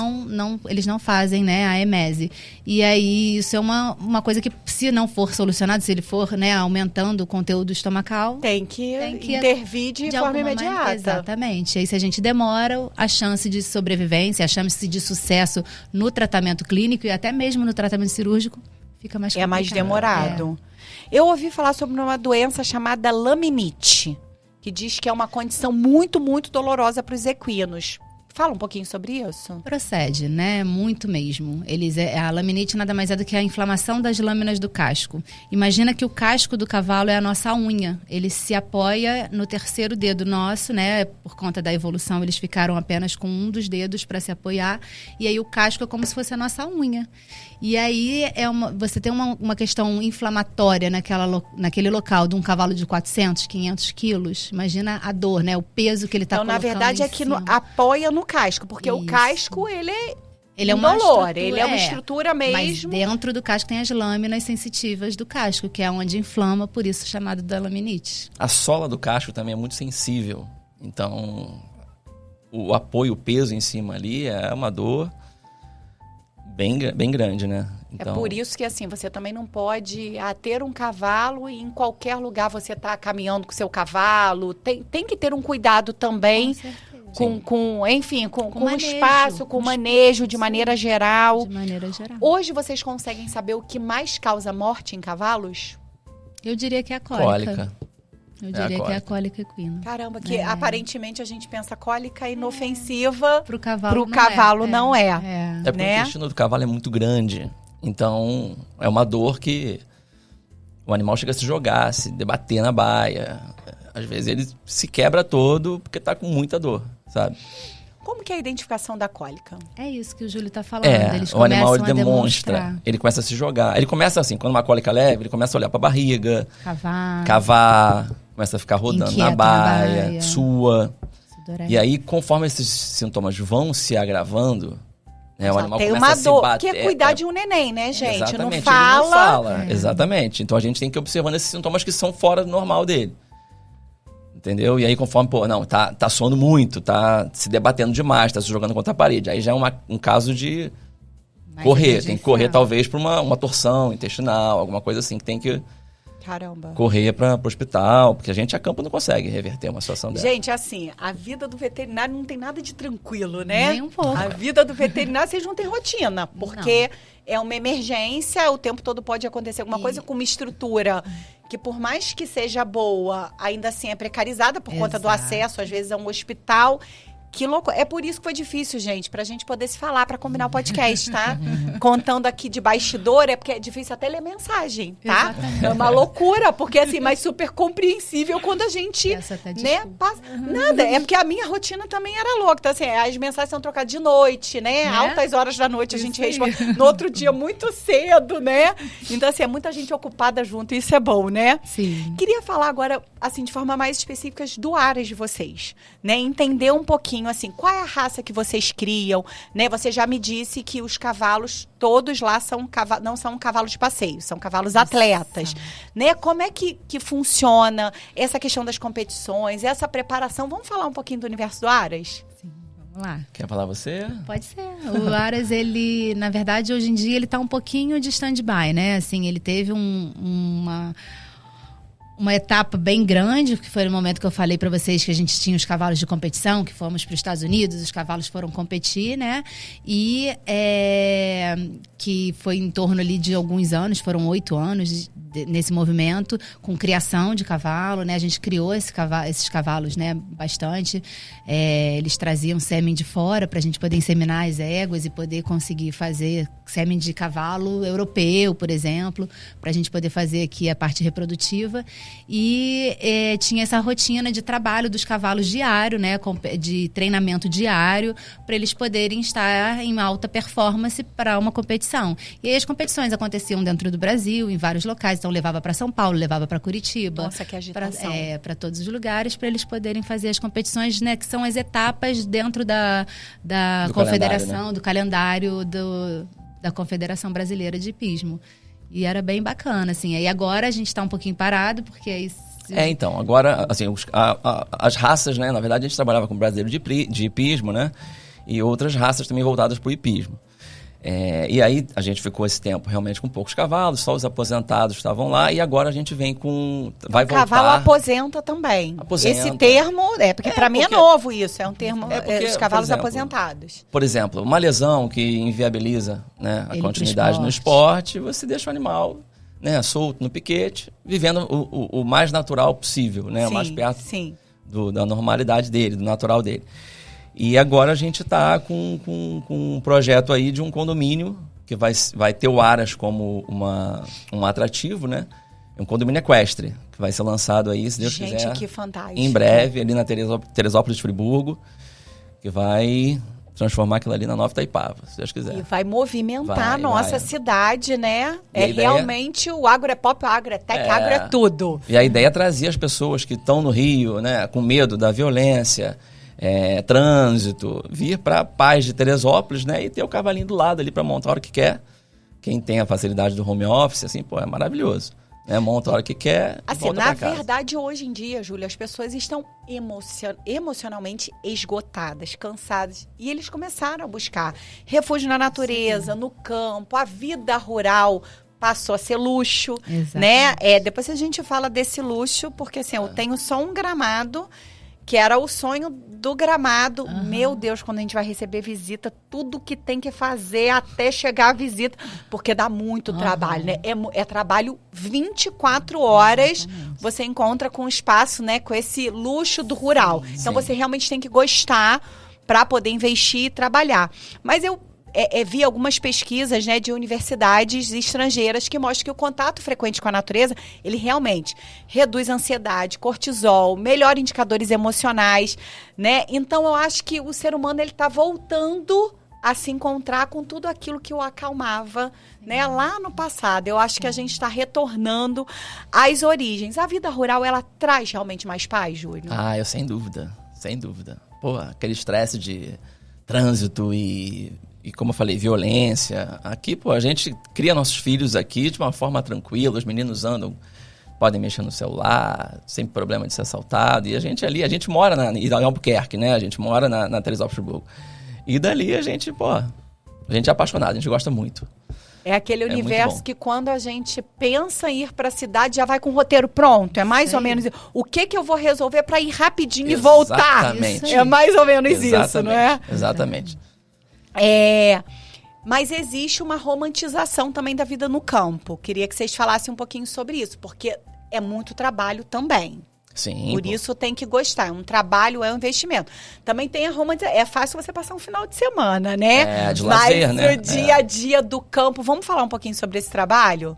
Eles não fazem, né, a emese. E aí, isso é uma coisa que, se não for solucionado, se ele for, né, aumentando o conteúdo estomacal... Tem que intervir de forma imediata. Exatamente. Aí, se a gente demora, a chance de sobrevivência, a chance de sucesso no tratamento clínico e até mesmo no tratamento cirúrgico fica mais complicado. É mais demorado. Eu ouvi falar sobre uma doença chamada laminite, que diz que é uma condição muito, muito dolorosa para os equinos. Fala um pouquinho sobre isso. Procede, né? Muito mesmo. A laminite nada mais é do que a inflamação das lâminas do casco. Imagina que o casco do cavalo é a nossa unha. Ele se apoia no terceiro dedo nosso, né? Por conta da evolução, eles ficaram apenas com um dos dedos para se apoiar. E aí o casco é como se fosse a nossa unha. E aí você tem uma questão inflamatória naquele local de um cavalo de 400, 500 quilos. Imagina a dor, né? O peso que ele está colocando. Então, na verdade, é que apoia no casco, porque o casco, ele é uma dolor, ele é uma estrutura mesmo. Mas dentro do casco tem as lâminas sensitivas do casco, que é onde inflama, por isso chamado da laminite. A sola do casco também é muito sensível. Então, o apoio, o peso em cima ali é uma dor bem grande, né? Então... É por isso que, assim, você também não pode ter um cavalo e em qualquer lugar você tá caminhando com o seu cavalo. Tem que ter um cuidado também com o espaço, com o manejo, de maneira geral. De maneira geral. Hoje vocês conseguem saber o que mais causa morte em cavalos? Eu diria que é a cólica. Eu diria que é a cólica equina. Caramba, que aparentemente a gente pensa cólica inofensiva. Pro cavalo não é. É porque o intestino do cavalo é muito grande. Então, é uma dor que o animal chega a se jogar, se debater na baia. Às vezes ele se quebra todo porque tá com muita dor, sabe? Como que é a identificação da cólica? É isso que o Júlio tá falando. Eles o animal ele demonstra, ele começa a se jogar. Ele começa assim, quando uma cólica leve, ele começa a olhar pra barriga, cavar, começa a ficar rodando na baia, sua. E aí, conforme esses sintomas vão se agravando, o animal tem começa uma a se dor, bater. que é cuidar de um neném, né, gente? Exatamente, não fala. Ele não fala. Exatamente. Então a gente tem que ir observando esses sintomas que são fora do normal dele. Entendeu? E aí, conforme, tá suando muito, tá se debatendo demais, tá se jogando contra a parede. Aí já é um caso de correr. Tem que correr, talvez, para uma torção intestinal, alguma coisa assim, que tem que correr para o hospital, porque a gente, a campo, não consegue reverter uma situação dessa. Gente, assim, a vida do veterinário não tem nada de tranquilo, né? Nem um pouco. A vida do veterinário, vocês não têm rotina, porque é uma emergência, o tempo todo pode acontecer alguma coisa com uma estrutura que, por mais que seja boa, ainda assim é precarizada por conta do acesso, às vezes, a um hospital. Que louco. É por isso que foi difícil, gente, pra gente poder se falar, pra combinar o podcast, tá? Contando aqui de bastidor, é porque é difícil até ler mensagem, tá? Exatamente. É uma loucura, porque assim, mas super compreensível quando a gente, né, passa. Nada, é porque a minha rotina também era louca. Então, assim, as mensagens são trocadas de noite, né? Altas horas da noite a gente responde. No outro dia, muito cedo, né? Então, assim, é muita gente ocupada junto, e isso é bom, né? Sim. Queria falar agora, assim, de forma mais específica do Aras de vocês, né? Entender um pouquinho assim, qual é a raça que vocês criam, né? Você já me disse que os cavalos todos lá não são cavalos de passeio, são cavalos atletas, né? Como é que funciona essa questão das competições, essa preparação? Vamos falar um pouquinho do universo do Aras? Sim, vamos lá. Quer falar você? Pode ser. O Aras, ele, na verdade, hoje em dia, ele tá um pouquinho de stand-by, né? Assim, ele teve uma etapa bem grande, que foi no momento que eu falei para vocês que a gente tinha os cavalos de competição, que fomos para os Estados Unidos, os cavalos foram competir, né? E que foi em torno ali de alguns anos, foram 8 anos nesse movimento, com criação de cavalo, né? A gente criou esses cavalos, né? Bastante. Eles traziam sêmen de fora para a gente poder inseminar as éguas e poder conseguir fazer sêmen de cavalo europeu, por exemplo, para a gente poder fazer aqui a parte reprodutiva. E tinha essa rotina de trabalho dos cavalos diário, né? De treinamento diário, para eles poderem estar em alta performance para uma competição. E aí as competições aconteciam dentro do Brasil, em vários locais. Então, levava para São Paulo, levava para Curitiba. Nossa, que agitação. Para todos os lugares, para eles poderem fazer as competições, né? Que são as etapas dentro da confederação, do calendário da Confederação Brasileira de Hipismo. E era bem bacana, assim. Aí agora a gente está um pouquinho parado, porque aí... Então, agora, assim, as raças, né? Na verdade, a gente trabalhava com brasileiro de hipismo, né? E outras raças também voltadas para o hipismo. E aí a gente ficou esse tempo realmente com poucos cavalos, só os aposentados estavam lá, e agora a gente vem com... Vai voltar... O cavalo aposenta também. Aposenta. Esse termo, porque para mim é novo isso, é um termo dos cavalos por exemplo, aposentados. Por exemplo, uma lesão que inviabiliza, né, a continuidade no esporte, você deixa o animal, né, solto no piquete, vivendo o mais natural possível, né, o mais perto da normalidade dele, do natural dele. E agora a gente está com um projeto aí de um condomínio que vai ter o Aras como um atrativo, né? Um condomínio equestre, que vai ser lançado aí, se Deus quiser. Gente, que fantástico. Em breve, ali na Teresópolis de Friburgo, que vai transformar aquilo ali na nova Itaipava, se Deus quiser. E vai movimentar a nossa cidade, né? Realmente o agro é pop, o agro é tech, agro é tudo. E a ideia é trazer as pessoas que estão no Rio, né, com medo da violência... trânsito, vir para Paz de Teresópolis, né, e ter o cavalinho do lado ali para montar a hora que quer. Quem tem a facilidade do home office, assim, é maravilhoso. Né? Monta a hora que quer, assim, volta pra casa. Na verdade, hoje em dia, Júlia, as pessoas estão emocionalmente esgotadas, cansadas. E eles começaram a buscar refúgio na natureza, no campo, a vida rural passou a ser luxo, né? Depois a gente fala desse luxo, porque assim, eu tenho só um gramado, que era o sonho do gramado. Meu Deus, quando a gente vai receber visita, tudo que tem que fazer até chegar a visita, porque dá muito trabalho, né? É trabalho 24 horas, você encontra com o espaço, né? Com esse luxo do rural. Então, você realmente tem que gostar para poder investir e trabalhar. Mas eu vi algumas pesquisas, né, de universidades estrangeiras que mostram que o contato frequente com a natureza, ele realmente reduz a ansiedade, cortisol, melhora indicadores emocionais, né? Então, eu acho que o ser humano, ele está voltando a se encontrar com tudo aquilo que o acalmava, né, lá no passado. Eu acho que a gente está retornando às origens. A vida rural, ela traz realmente mais paz, Júlio? Eu sem dúvida, sem dúvida. Pô, aquele estresse de trânsito e como eu falei, violência. Aqui, a gente cria nossos filhos aqui de uma forma tranquila, os meninos andam, podem mexer no celular, sem problema de ser assaltado. E a gente mora em Albuquerque, né? A gente mora na Teresópolis de Friburgo. E dali a gente é apaixonado, a gente gosta muito. É aquele universo que quando a gente pensa em ir para a cidade, já vai com o roteiro pronto. É mais ou menos o que eu vou resolver para ir rapidinho e voltar. Exatamente. É mais ou menos isso, não é? Exatamente. Mas existe uma romantização também da vida no campo. Queria que vocês falassem um pouquinho sobre isso, porque é muito trabalho também. Sim. Por isso tem que gostar. Um trabalho é um investimento. Também tem a romantização. É fácil você passar um final de semana, né? De lazer, mas né? o dia a dia do campo. Vamos falar um pouquinho sobre esse trabalho?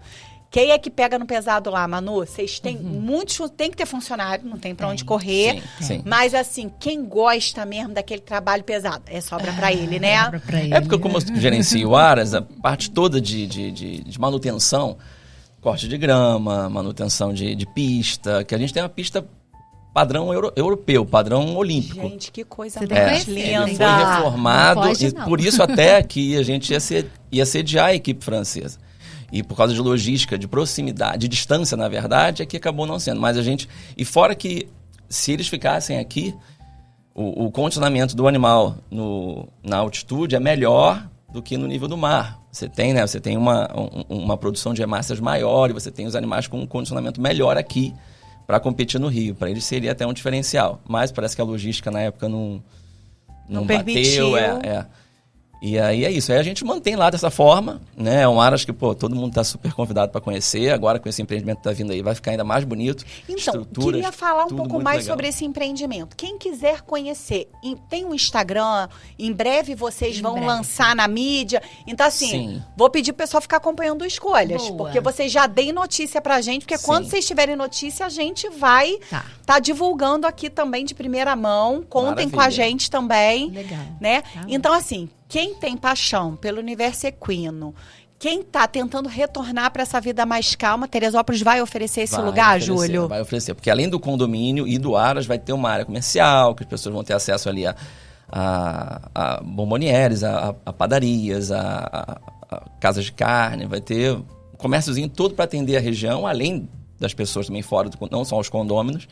Quem é que pega no pesado lá, Manu? Vocês têm muitos... Tem que ter funcionário, não tem pra onde correr. Sim. Mas, assim, quem gosta mesmo daquele trabalho pesado, sobra pra ele, né? Sobra pra ele. Porque como eu gerencio o Aras, a parte toda de manutenção, corte de grama, manutenção de pista, que a gente tem uma pista padrão europeu, padrão olímpico. Gente, que coisa mais linda. Foi reformado, Pode, e não. por isso até que a gente ia sediar a equipe francesa. E por causa de logística, de proximidade, de distância, na verdade, é que acabou não sendo. Mas a gente... E fora que, se eles ficassem aqui, o condicionamento do animal na altitude é melhor do que no nível do mar. Você tem uma produção de hemácias maior e você tem os animais com um condicionamento melhor aqui para competir no Rio. Para eles seria até um diferencial. Mas parece que a logística na época não permitiu. Bateu. E aí é isso. Aí a gente mantém lá dessa forma, né? É um Aras que, todo mundo está super convidado para conhecer. Agora, com esse empreendimento que tá vindo aí, vai ficar ainda mais bonito. Então, queria falar um pouco mais sobre esse empreendimento. Quem quiser conhecer, tem um Instagram, em breve vocês vão lançar na mídia. Então, assim, vou pedir pro pessoal ficar acompanhando Escolhas. Boa. Porque vocês já deem notícia pra gente, porque quando vocês tiverem notícia, a gente vai tá divulgando aqui também de primeira mão. Contem com a gente também. Legal. Né? Então, assim, quem tem paixão pelo universo equino, quem está tentando retornar para essa vida mais calma, Teresópolis vai oferecer esse lugar, Júlio? Vai oferecer, porque além do condomínio e do Aras, vai ter uma área comercial, que as pessoas vão ter acesso ali a bombonieres, a padarias, a casas de carne, vai ter comérciozinho todo para atender a região, além das pessoas também fora, não só os condôminos.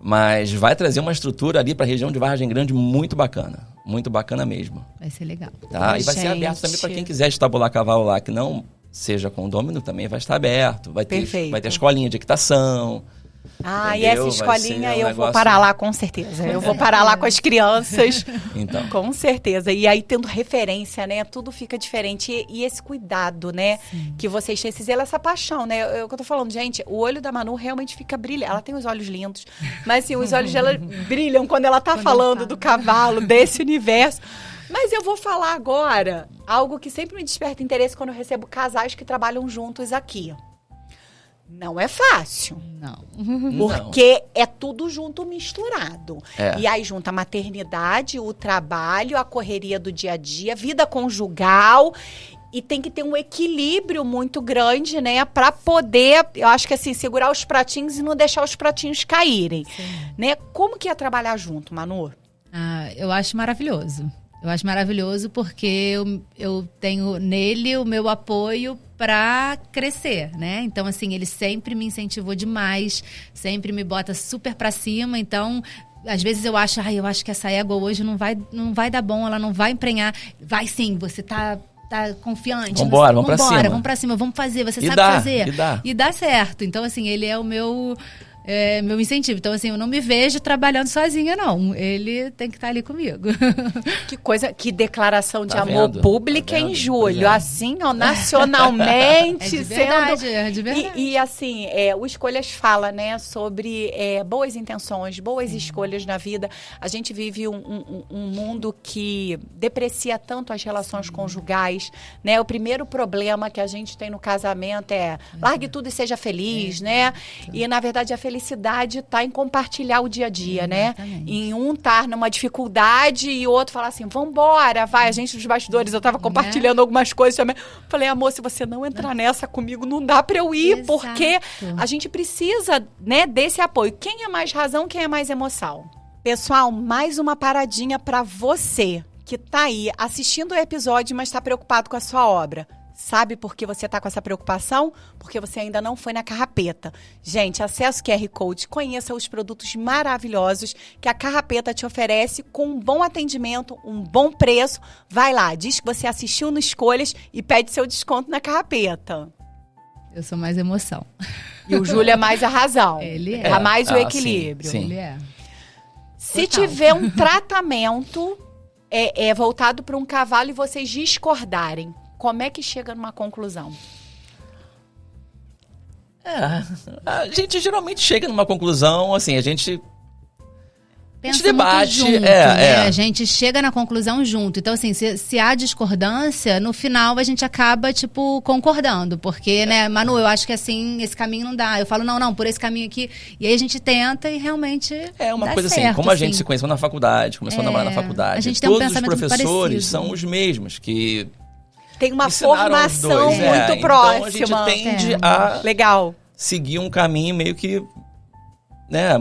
Mas vai trazer uma estrutura ali para a região de Vargem Grande muito bacana mesmo. Vai ser legal. Tá? E vai ser aberto também para quem quiser estabular cavalo lá, que não seja condômino, também vai estar aberto. Vai ter escolinha de equitação. Ah, entendeu? E essa escolinha eu vou parar lá com certeza. Eu vou parar lá com as crianças. Então. Com certeza. E aí, tendo referência, né? Tudo fica diferente. E esse cuidado, né? Sim. Que vocês têm, esse zelo, essa paixão, né? O que eu tô falando, gente, o olho da Manu realmente fica brilhando. Ela tem os olhos lindos. Mas, assim, os olhos dela brilham quando ela tá falando do cavalo, desse universo. Mas eu vou falar agora algo que sempre me desperta interesse quando eu recebo casais que trabalham juntos aqui. Não é fácil. Não. Porque é tudo junto, misturado. E aí junta a maternidade, o trabalho, a correria do dia a dia, vida conjugal. E tem que ter um equilíbrio muito grande, né? Pra poder, eu acho que assim, segurar os pratinhos e não deixar os pratinhos caírem. Né? Como que é trabalhar junto, Manu? Eu acho maravilhoso. Eu acho maravilhoso porque eu tenho nele o meu apoio para crescer, né? Então, assim, ele sempre me incentivou demais, sempre me bota super para cima. Então, às vezes eu acho que essa égua hoje não vai dar bom, ela não vai emprenhar. Vai sim, você tá confiante. Vambora, vamos pra cima, vamos fazer, você sabe fazer. E dá certo. Então, assim, ele é o meu incentivo. Então, assim, eu não me vejo trabalhando sozinha, não. Ele tem que estar ali comigo. Que coisa, que declaração de amor pública em julho. Assim, ó, nacionalmente. É de verdade, é de verdade. E assim, o Escolhas fala, né, sobre boas intenções, boas escolhas na vida. A gente vive um mundo que deprecia tanto as relações conjugais, né? O primeiro problema que a gente tem no casamento é largue tudo e seja feliz, né? E, na verdade, a felicidade está em compartilhar o dia a dia, né? Em um estar numa dificuldade e o outro falar assim, vambora, vai. A gente nos bastidores, eu estava compartilhando algumas coisas também. Falei, amor, se você não entrar nessa comigo, não dá para eu ir, porque a gente precisa, né, desse apoio. Quem é mais razão, quem é mais emoção? Pessoal, mais uma paradinha para você que tá aí assistindo o episódio, mas está preocupado com a sua obra. Sabe por que você está com essa preocupação? Porque você ainda não foi na Carrapeta. Gente, acesse o QR Code, conheça os produtos maravilhosos que a Carrapeta te oferece com um bom atendimento, um bom preço. Vai lá, diz que você assistiu no Escolhas e pede seu desconto na Carrapeta. Eu sou mais emoção. E o Júlio é mais a razão. Ele é mais o equilíbrio. Sim. Ele é. Se tiver um tratamento voltado para um cavalo e vocês discordarem, como é que chega numa conclusão? A gente geralmente chega numa conclusão, assim, a gente pensa debate, junto, né? A gente chega na conclusão junto. Então, assim, se há discordância, no final a gente acaba, tipo, concordando. Porque, né, Manu, eu acho que assim, esse caminho não dá. Eu falo, não, por esse caminho aqui. E aí a gente tenta e realmente uma coisa certo, assim, como a gente se conheceu na faculdade, começou a namorar na faculdade. A gente tem todos um pensamento os professores parecido. são os mesmos, que tem uma formação muito próxima. Então a gente tende a seguir um caminho meio que, né,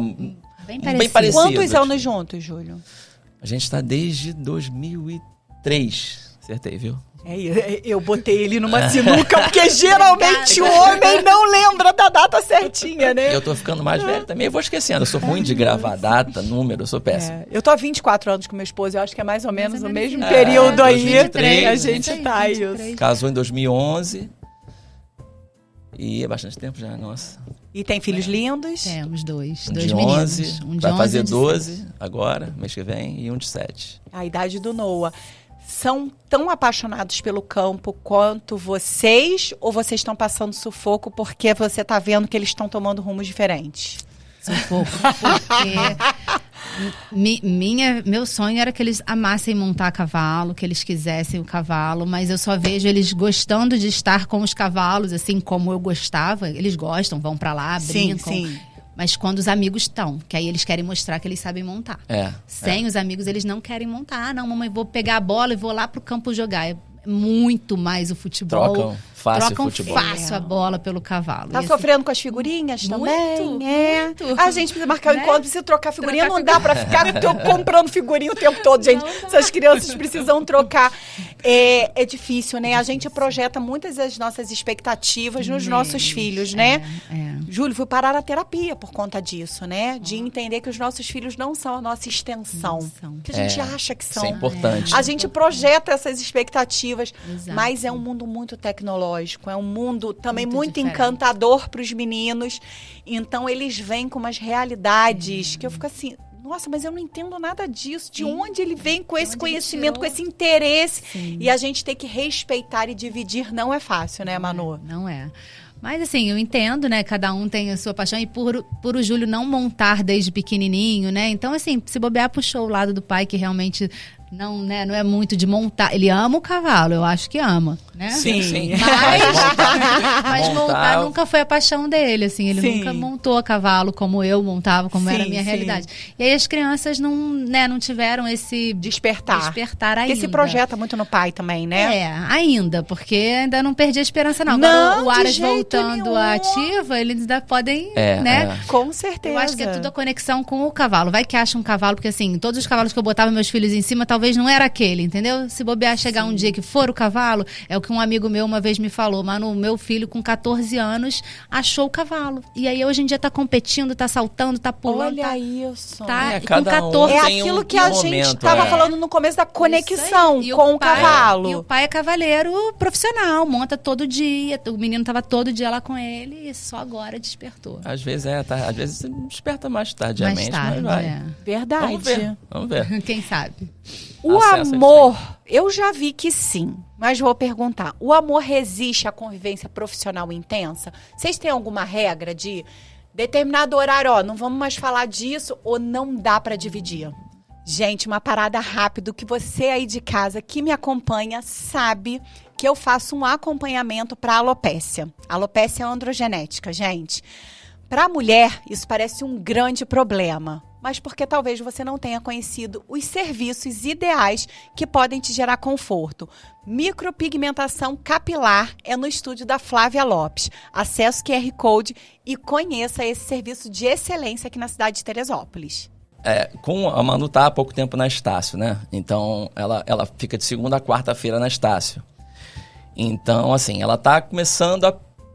bem parecido. Quantos anos juntos, Júlio? A gente está desde 2003. Acertei, viu? Eu botei ele numa sinuca, porque geralmente o homem não lembra da data certinha, né? Eu tô ficando mais velho também, eu vou esquecendo. Eu sou ruim de gravar data, número, eu sou péssimo. Eu tô há 24 anos com meu esposo, eu acho que é mais ou menos o mesmo período aí. 2003, a gente tá isso. Casou em 2011. E é bastante tempo já, nossa. E tem filhos lindos? Temos dois de meninos. 11, vai fazer 12 agora, mês que vem, e um de 7. A idade do Noah. São tão apaixonados pelo campo quanto vocês, ou vocês estão passando sufoco porque você está vendo que eles estão tomando rumos diferentes? Sufoco, porque meu sonho era que eles amassem montar cavalo, que eles quisessem o cavalo, mas eu só vejo eles gostando de estar com os cavalos, assim como eu gostava. Eles gostam, vão para lá, brincam. Sim. Mas quando os amigos estão, que aí eles querem mostrar que eles sabem montar. Sem os amigos, eles não querem montar. Não, mamãe, vou pegar a bola e vou lá pro campo jogar. muito mais o futebol. Trocam fácil Trocam o futebol. fácil a bola pelo cavalo. Tá E, sofrendo com as figurinhas também? muito. A gente precisa marcar o Né? encontro, precisa trocar figurinha. Trocar Não dá pra ficar comprando figurinha o tempo todo, gente. Essas crianças precisam trocar. É difícil, né? A gente projeta muitas das nossas expectativas nos nossos filhos, né? Júlio, fui parar a terapia por conta disso, né? De entender que os nossos filhos não são a nossa extensão. Que a gente acha que são. Isso é importante. A gente projeta essas expectativas, Exato. mas é um mundo muito tecnológico, é um mundo também muito diferente. encantador para os meninos. Então eles vêm com umas realidades que eu fico assim, nossa, mas eu não entendo nada disso. De onde ele vem com esse conhecimento, com esse interesse? Sim. E a gente tem que respeitar e dividir não é fácil, né, Manu? Não é. Mas assim, eu entendo, né? Cada um tem a sua paixão. E por o Júlio não montar desde pequenininho, né? Então, assim, se bobear, puxou o lado do pai, que realmente não, né, não é muito de montar. Ele ama o cavalo, eu acho que ama, né? Sim. Mas montar nunca foi a paixão dele, assim. Ele Sim. nunca montou a cavalo como eu montava, como era a Sim, minha sim. realidade. E aí as crianças não tiveram esse Despertar. ainda. Porque se projeta muito no pai também, né? É, ainda, porque ainda não perdi a esperança, não. Não, Agora o de Aras jeito voltando nenhum. à ativa, eles ainda podem, né? Com certeza. Eu acho que é tudo a conexão com o cavalo. Vai que acha um cavalo, porque assim, todos os cavalos que eu botava meus filhos em cima, talvez não era aquele, entendeu? Se bobear, chegar um dia que for o cavalo, é o que um amigo meu uma vez me falou, Manu, meu filho com 14 anos achou o cavalo. E aí hoje em dia tá competindo, tá saltando, tá pulando. Olha tá, isso. tá É, com cada um 14. É tem aquilo que a gente momento, estava é. falando no começo da conexão Isso aí. E com o pai- cavalo. E o pai é cavaleiro profissional, monta todo dia. O menino tava todo dia lá com ele e só agora despertou. Às vezes às vezes você desperta mais tardiamente, Mais tarde, mas vai. é. Verdade. Vamos ver. Quem sabe? O Acesso amor, eu já vi que sim, mas vou perguntar. O amor resiste à convivência profissional intensa? Vocês têm alguma regra de determinado horário, ó, não vamos mais falar disso ou não dá pra dividir? Gente, uma parada rápida, que você aí de casa que me acompanha sabe que eu faço um acompanhamento para alopécia. Alopécia androgenética, gente. Para a mulher, isso parece um grande problema, mas porque talvez você não tenha conhecido os serviços ideais que podem te gerar conforto. Micropigmentação capilar é no estúdio da Flávia Lopes. Acesse o QR Code e conheça esse serviço de excelência aqui na cidade de Teresópolis. Com a Manu tá há pouco tempo na Estácio, né? Então, ela fica de segunda a quarta-feira na Estácio. Então, assim, ela tá começando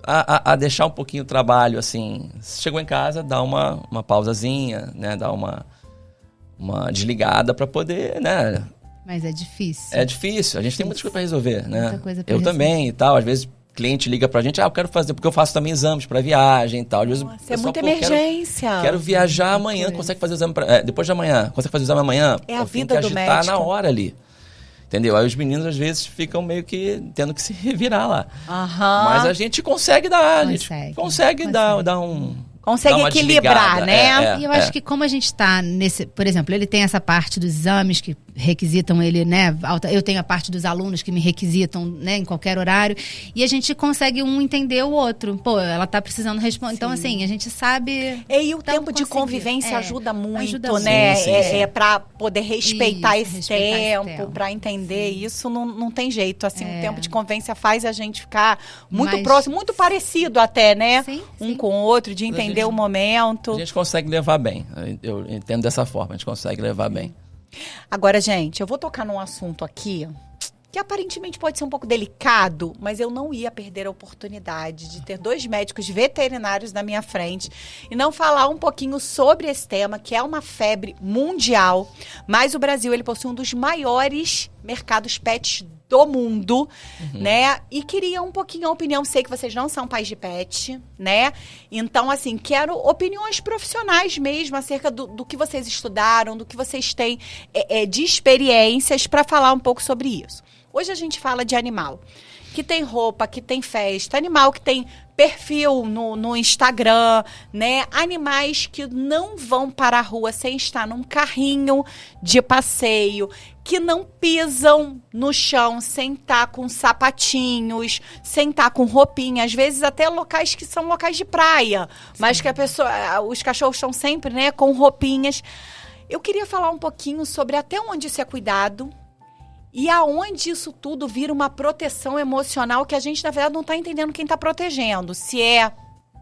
a deixar um pouquinho o trabalho, assim. Chegou em casa, dá uma pausazinha, né? Dá uma desligada para poder, né? Mas é difícil. É difícil, a gente tem muitas coisas para resolver, né? Muita coisa pra Eu resolver. também e tal, às vezes o cliente liga pra gente, eu quero fazer, porque eu faço também exames para viagem e tal. Às vezes, Nossa, o é pessoal, muita "Pô, emergência. Quero viajar amanhã, consegue fazer o exame depois de amanhã, consegue fazer o exame amanhã? É a Pô, tem vida que do agitar médico. na hora ali. Entendeu? Aí os meninos às vezes ficam meio que tendo que se revirar lá. Aham. Mas a gente consegue dar, a gente Consegue. consegue dar um... Consegue dar uma equilibrar, desligada. né? E eu acho que como a gente está nesse... Por exemplo, ele tem essa parte dos exames que requisitam ele, né? Eu tenho a parte dos alunos que me requisitam, né? Em qualquer horário. E a gente consegue um entender o outro. Pô, ela tá precisando responder. Então, assim, a gente sabe... E o Então, tempo de conseguir. convivência ajuda muito, ajuda muito. né? Sim, sim, É sim. para poder respeitar Isso, esse respeitar esse tempo, tempo. para entender isso, não tem jeito. Assim, o É. tempo de convivência faz a gente ficar muito Mas- próximo, muito parecido até, né? Sim, Um sim. com o outro, de A entender gente- o momento. A gente consegue levar bem. Eu entendo dessa forma, a gente consegue levar bem. Agora, gente, eu vou tocar num assunto aqui que aparentemente pode ser um pouco delicado, mas eu não ia perder a oportunidade de ter 2 médicos veterinários na minha frente e não falar um pouquinho sobre esse tema, que é uma febre mundial, mas o Brasil, ele possui um dos maiores mercados pets do mundo, né? E queria um pouquinho a opinião, sei que vocês não são pais de pet, né? Então, assim, quero opiniões profissionais mesmo acerca do que vocês estudaram, do que vocês têm de experiências para falar um pouco sobre isso. Hoje a gente fala de animal que tem roupa, que tem festa, animal que tem perfil no Instagram, né? Animais que não vão para a rua sem estar num carrinho de passeio, que não pisam no chão sem estar com sapatinhos, sem estar com roupinha, às vezes até locais que são locais de praia, mas que os cachorros estão sempre, né, com roupinhas. Eu queria falar um pouquinho sobre até onde isso é cuidado E aonde isso tudo vira uma proteção emocional que a gente, na verdade, não está entendendo quem está protegendo. Se é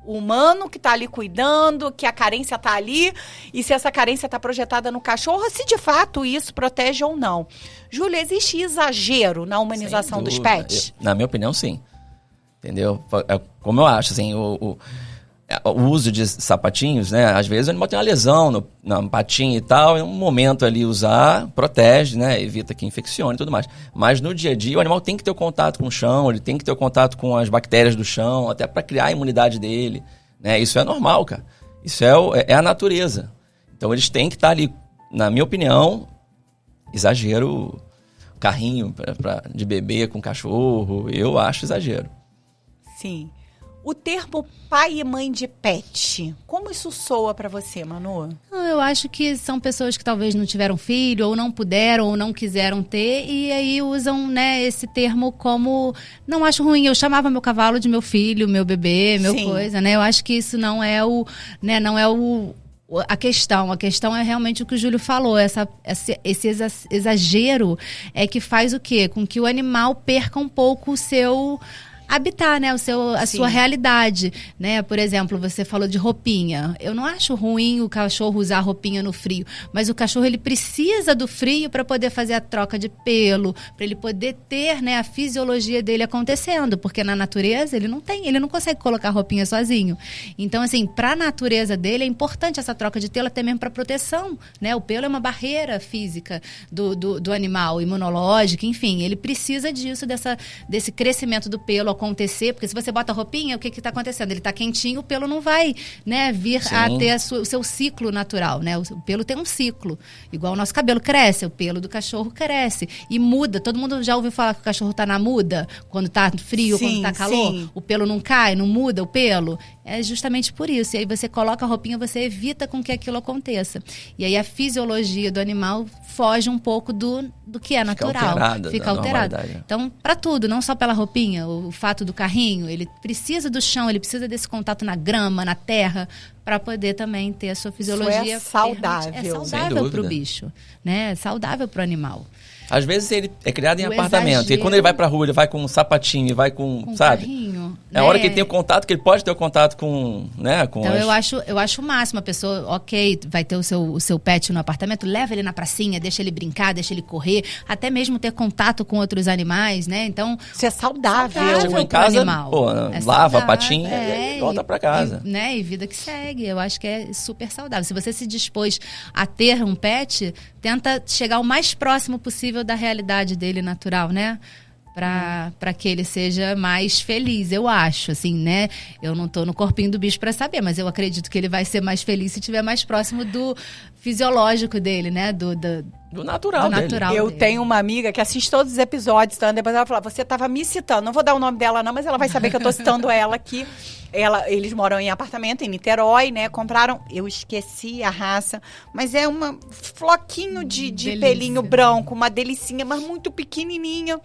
o humano que está ali cuidando, que a carência está ali, e se essa carência está projetada no cachorro, se de fato isso protege ou não. Júlia, existe exagero na humanização dos pets? Na minha opinião, sim. Entendeu? Como eu acho, assim, o uso de sapatinhos, né? Às vezes o animal tem uma lesão na patinha e tal, em um momento ali usar, protege, né? Evita que infeccione e tudo mais. Mas no dia a dia o animal tem que ter o contato com o chão, ele tem que ter o contato com as bactérias do chão, até para criar a imunidade dele, né? Isso é normal, cara. Isso é a natureza. Então eles têm que estar ali, na minha opinião, exagero, carrinho de bebê com cachorro, eu acho exagero. Sim. O termo pai e mãe de pet, como isso soa pra você, Manu? Eu acho que são pessoas que talvez não tiveram filho, ou não puderam, ou não quiseram ter, e aí usam, né, esse termo como... Não acho ruim, eu chamava meu cavalo de meu filho, meu bebê, meu coisa, né? Eu acho que isso não é a questão. A questão é realmente o que o Júlio falou, esse exagero é que faz o quê? Com que o animal perca um pouco o seu... habitar, né, a sua realidade, né? Por exemplo, você falou de roupinha. Eu não acho ruim o cachorro usar roupinha no frio, mas o cachorro, ele precisa do frio para poder fazer a troca de pelo, para ele poder ter, né, a fisiologia dele acontecendo, porque na natureza ele não consegue colocar roupinha sozinho. Então, assim, para a natureza dele é importante essa troca de pelo, até mesmo para proteção, né? O pelo é uma barreira física do animal, imunológica, enfim, ele precisa disso, desse crescimento do pelo acontecer, porque se você bota a roupinha, o que está acontecendo? Ele está quentinho, o pelo não vai, né, vir a ter o seu ciclo natural, né? O pelo tem um ciclo, igual o nosso cabelo cresce, o pelo do cachorro cresce e muda. Todo mundo já ouviu falar que o cachorro está na muda, quando está frio, quando está calor, o pelo não cai, não muda o pelo. É justamente por isso. E aí você coloca a roupinha, você evita com que aquilo aconteça. E aí a fisiologia do animal foge um pouco do que é natural. Fica alterada. Então, para tudo, não só pela roupinha, o fato do carrinho, ele precisa do chão, ele precisa desse contato na grama, na terra, para poder também ter a sua fisiologia. Isso é saudável. É saudável para o bicho, né? É saudável para o animal. Às vezes ele é criado em apartamento. Exagero. E quando ele vai pra rua, ele vai com um sapatinho, vai com sabe? Carrinho, é a hora que ele tem o contato, que ele pode ter o contato com, né? Com então eu acho o máximo. A pessoa, ok, vai ter o seu pet no apartamento, leva ele na pracinha, deixa ele brincar, deixa ele correr, até mesmo ter contato com outros animais, né? Então... Isso é saudável. Chegou em casa, lava a patinha e volta pra casa. E vida que segue. Eu acho que é super saudável. Se você se dispôs a ter um pet, tenta chegar o mais próximo possível da realidade dele natural, né? Para que ele seja mais feliz, eu acho, assim, né? Eu não tô no corpinho do bicho para saber, mas eu acredito que ele vai ser mais feliz se estiver mais próximo do fisiológico dele, né? Do natural dele. Eu tenho uma amiga que assiste todos os episódios, então depois ela fala, você estava me citando, não vou dar o nome dela não, mas ela vai saber que eu tô citando ela aqui. Eles moram em apartamento em Niterói, né? Compraram, eu esqueci a raça, mas é um floquinho de pelinho branco, uma delicinha, mas muito pequenininha.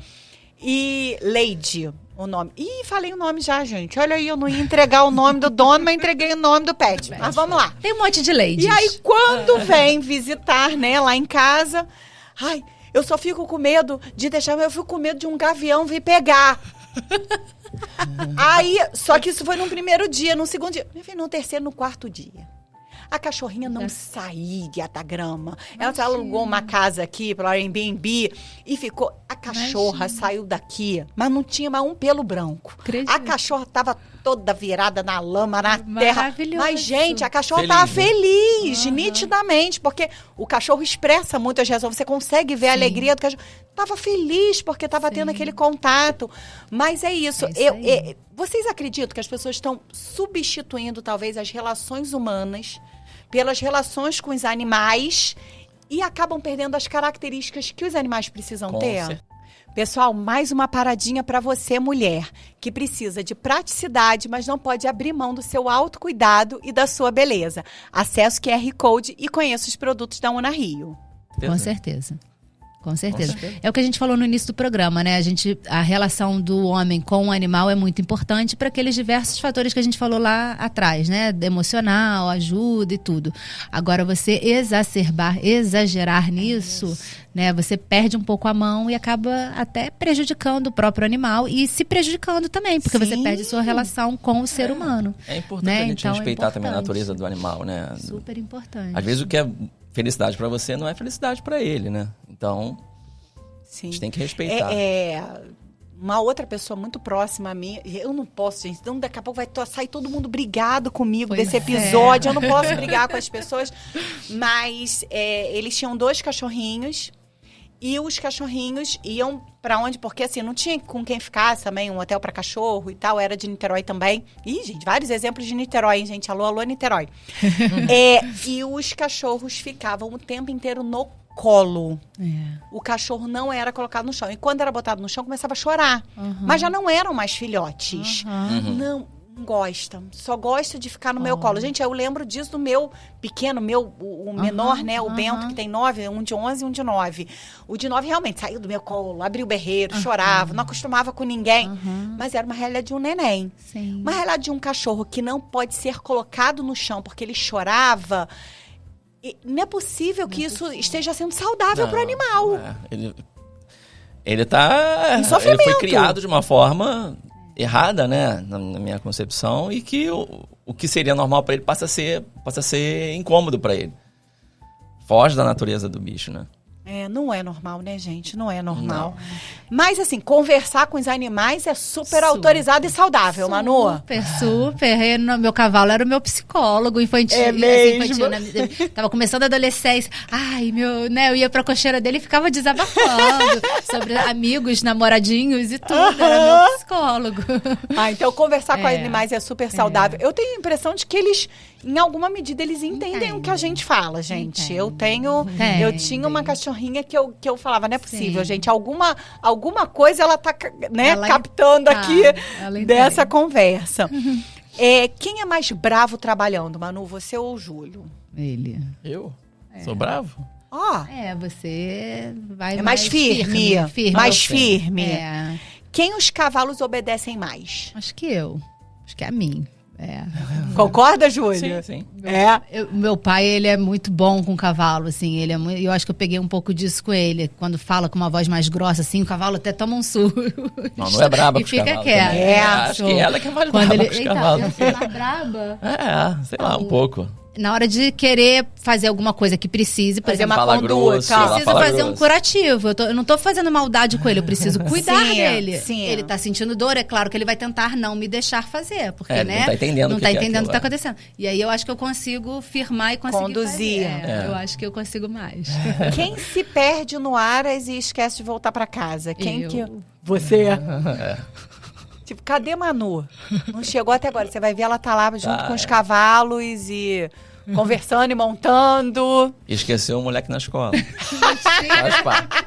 E Lady, o nome. Ih, falei o nome já, gente. Olha aí, eu não ia entregar o nome do dono, mas entreguei o nome do pet. Mas vamos lá. Tem um monte de ladies. E aí, quando vem visitar, né, lá em casa, ai, eu só fico com medo de deixar, eu fico com medo de um gavião vir pegar. Aí, só que isso foi no primeiro dia, no segundo dia, no terceiro, no quarto dia. A cachorrinha não saía da grama. Ela alugou uma casa aqui pela Airbnb e ficou... A cachorra saiu daqui, mas não tinha mais um pelo branco. A cachorra estava toda virada na lama, na terra. Mas, gente, a cachorra estava feliz, nitidamente, porque o cachorro expressa muito as reações. Você consegue ver a alegria do cachorro. Estava feliz porque estava tendo aquele contato. Mas é isso. Vocês acreditam que as pessoas estão substituindo, talvez, as relações humanas pelas relações com os animais e acabam perdendo as características que os animais precisam ter? Pessoal, mais uma paradinha para você, mulher, que precisa de praticidade, mas não pode abrir mão do seu autocuidado e da sua beleza. Acesse o QR Code e conheça os produtos da Una Rio. Com certeza. Com certeza. É o que a gente falou no início do programa, né? A relação do homem com o animal é muito importante para aqueles diversos fatores que a gente falou lá atrás, né? Emocional, ajuda e tudo. Agora, você exagerar nisso, né? Você perde um pouco a mão e acaba até prejudicando o próprio animal e se prejudicando também, porque você perde sua relação com o ser humano. É importante, né? a gente Então, respeitar também a natureza do animal, né? Super importante. Às vezes o que é felicidade para você não é felicidade para ele, né? Então, Sim. a gente tem que respeitar. Uma outra pessoa muito próxima a mim, eu não posso, gente, então daqui a pouco vai sair todo mundo brigado comigo desse episódio, eu não posso brigar com as pessoas, mas eles tinham 2 cachorrinhos e os cachorrinhos iam pra onde, porque assim, não tinha com quem ficasse também, um hotel pra cachorro e tal, era de Niterói também. Ih, gente, vários exemplos de Niterói, hein, gente, alô, Niterói. E os cachorros ficavam o tempo inteiro no colo. O cachorro não era colocado no chão. E quando era botado no chão, começava a chorar. Mas já não eram mais filhotes. Não gosta. Só gosta de ficar no meu colo. Gente, eu lembro disso do meu pequeno, o menor, né? O Bento, que tem 9, um de 11 e um de 9. O de 9 realmente saiu do meu colo, abriu o berreiro, chorava, não acostumava com ninguém. Mas era uma realidade de um neném. Sim. Uma realidade de um cachorro que não pode ser colocado no chão porque ele chorava. E não é possível que isso esteja sendo saudável para o animal. Ele foi criado de uma forma errada, né? Na minha concepção. E que o que seria normal para ele passa a ser incômodo para ele. Foge da natureza do bicho, né? Não é normal, né, gente? Não é normal. Não. Mas, assim, conversar com os animais é super autorizado e saudável, Manu. Super. Meu cavalo era o meu psicólogo infantil. É mesmo? Tava começando a adolescência. Eu ia pra cocheira dele e ficava desabafando sobre amigos, namoradinhos e tudo. Era meu psicólogo. Então conversar com animais é super saudável. Eu tenho a impressão de que eles, em alguma medida, eles entendem o que a gente fala, gente. Eu tinha uma cachorrinha que eu falava, não é possível, gente. Alguma coisa ela tá, né, captando aqui dessa conversa. Quem é mais bravo trabalhando, Manu? Você ou o Júlio? Ele. Eu? Sou bravo? Você vai mais firme. Mais firme. Quem os cavalos obedecem mais? Acho que eu. Acho que é a mim. Concorda, Júlia? Sim. Meu pai, ele é muito bom com cavalo, assim, eu acho que eu peguei um pouco disso com ele, quando fala com uma voz mais grossa, assim, o cavalo até toma um surro. Não é braba com os fica cavalos. Quieto. Acho que ela que é mais braba com os cavalos. Você é mais braba? Sei lá, um pouco. Na hora de querer fazer alguma coisa que precise, por exemplo, uma conduta, preciso fazer um curativo. Eu não tô fazendo maldade com ele, eu preciso cuidar dele. Sim. Ele tá sentindo dor, é claro que ele vai tentar não me deixar fazer, porque, né? Não tá entendendo o que tá acontecendo. E aí eu acho que eu consigo firmar e conseguir conduzir. Eu acho que eu consigo mais. Quem se perde no Aras e esquece de voltar pra casa? Você? Tipo, cadê Manu? Não chegou até agora. Você vai ver ela tá lá junto com os cavalos e conversando e montando. Esqueceu o moleque na escola. Faz parte.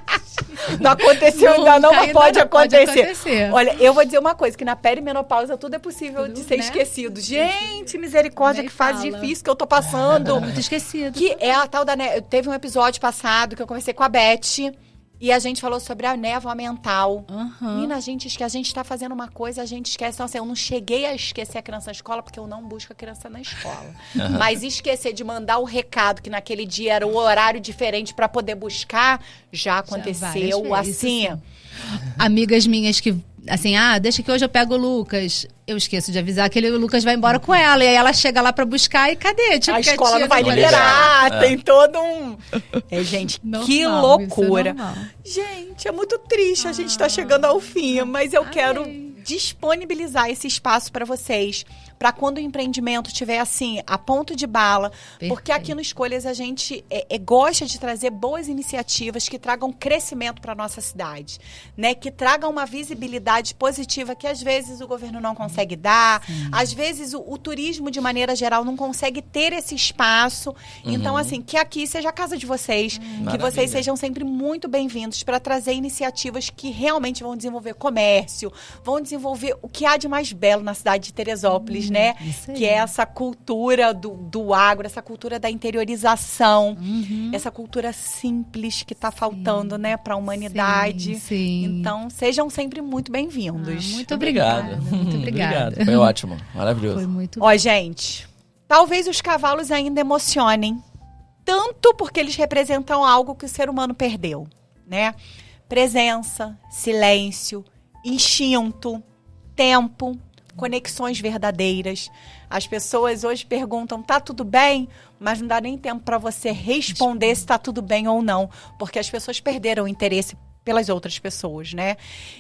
Não aconteceu ainda não, mas pode acontecer. Olha, eu vou dizer uma coisa, que na perimenopausa tudo é possível de ser esquecido. Gente, misericórdia, que fase difícil que eu tô passando. Muito esquecido. Que é a tal da... Teve um episódio passado que eu conversei com a Beth... E a gente falou sobre a névoa mental. Menina, a gente tá fazendo uma coisa, a gente esquece. Então, assim, eu não cheguei a esquecer a criança na escola, porque eu não busco a criança na escola. Mas esquecer de mandar o recado, que naquele dia era o horário diferente para poder buscar, já aconteceu. Assim. Amigas minhas que, assim, deixa que hoje eu pego o Lucas. Eu esqueço de avisar que o Lucas vai embora com ela. E aí ela chega lá pra buscar e cadê? Tipo, a escola não vai liberar. Tem todo um... gente, normal, que loucura. Gente, é muito triste. A gente tá chegando ao fim. Mas eu quero disponibilizar esse espaço para vocês. Para quando o empreendimento estiver assim, a ponto de bala. Perfeito. Porque aqui no Escolhas a gente gosta de trazer boas iniciativas que tragam crescimento para nossa cidade, né? Que tragam uma visibilidade positiva que às vezes o governo não consegue dar. Às vezes o turismo, de maneira geral, não consegue ter esse espaço. Então, assim, que aqui seja a casa de vocês. Que vocês sejam sempre muito bem-vindos para trazer iniciativas que realmente vão desenvolver comércio, vão desenvolver o que há de mais belo na cidade de Teresópolis. animais, né? Que é essa cultura do agro, essa cultura da interiorização, essa cultura simples que está faltando, né, para a humanidade. Sim. Então, sejam sempre muito bem-vindos. Muito obrigada. Muito obrigada. Obrigado. Foi ótimo, maravilhoso. Foi muito Ó, gente, talvez os cavalos ainda emocionem, tanto porque eles representam algo que o ser humano perdeu, né? Presença, silêncio, instinto, tempo, conexões verdadeiras. As pessoas hoje perguntam, tá tudo bem? Mas não dá nem tempo para você responder se tá tudo bem ou não, porque as pessoas perderam o interesse pelas outras pessoas, né?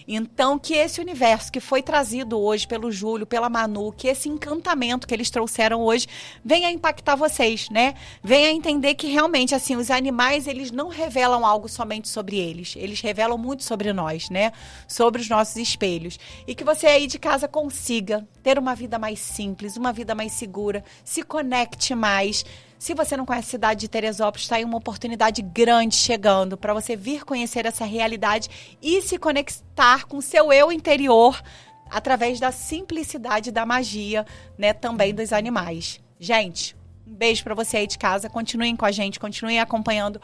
Então, que esse universo que foi trazido hoje pelo Júlio, pela Manu, que esse encantamento que eles trouxeram hoje venha impactar vocês, né? Venha entender que realmente, assim, os animais, eles não revelam algo somente sobre eles revelam muito sobre nós, né? Sobre os nossos espelhos. E que você aí de casa consiga ter uma vida mais simples, uma vida mais segura, se conecte mais. Se você não conhece a cidade de Teresópolis, está aí uma oportunidade grande chegando para você vir conhecer essa realidade e se conectar com o seu eu interior através da simplicidade da magia, né, também dos animais. Gente, um beijo para você aí de casa. Continuem com a gente, continuem acompanhando.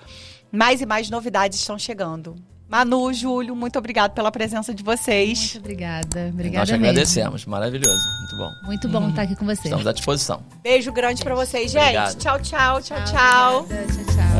Mais e mais novidades estão chegando. Manu, Júlio, muito obrigado pela presença de vocês. Muito obrigada. Obrigada Nós te mesmo. agradecemos, maravilhoso, muito bom. Muito bom estar aqui com você. Estamos à disposição. Beijo grande pra vocês, gente. Obrigado. Tchau, tchau, tchau, tchau. Obrigada. Tchau, tchau.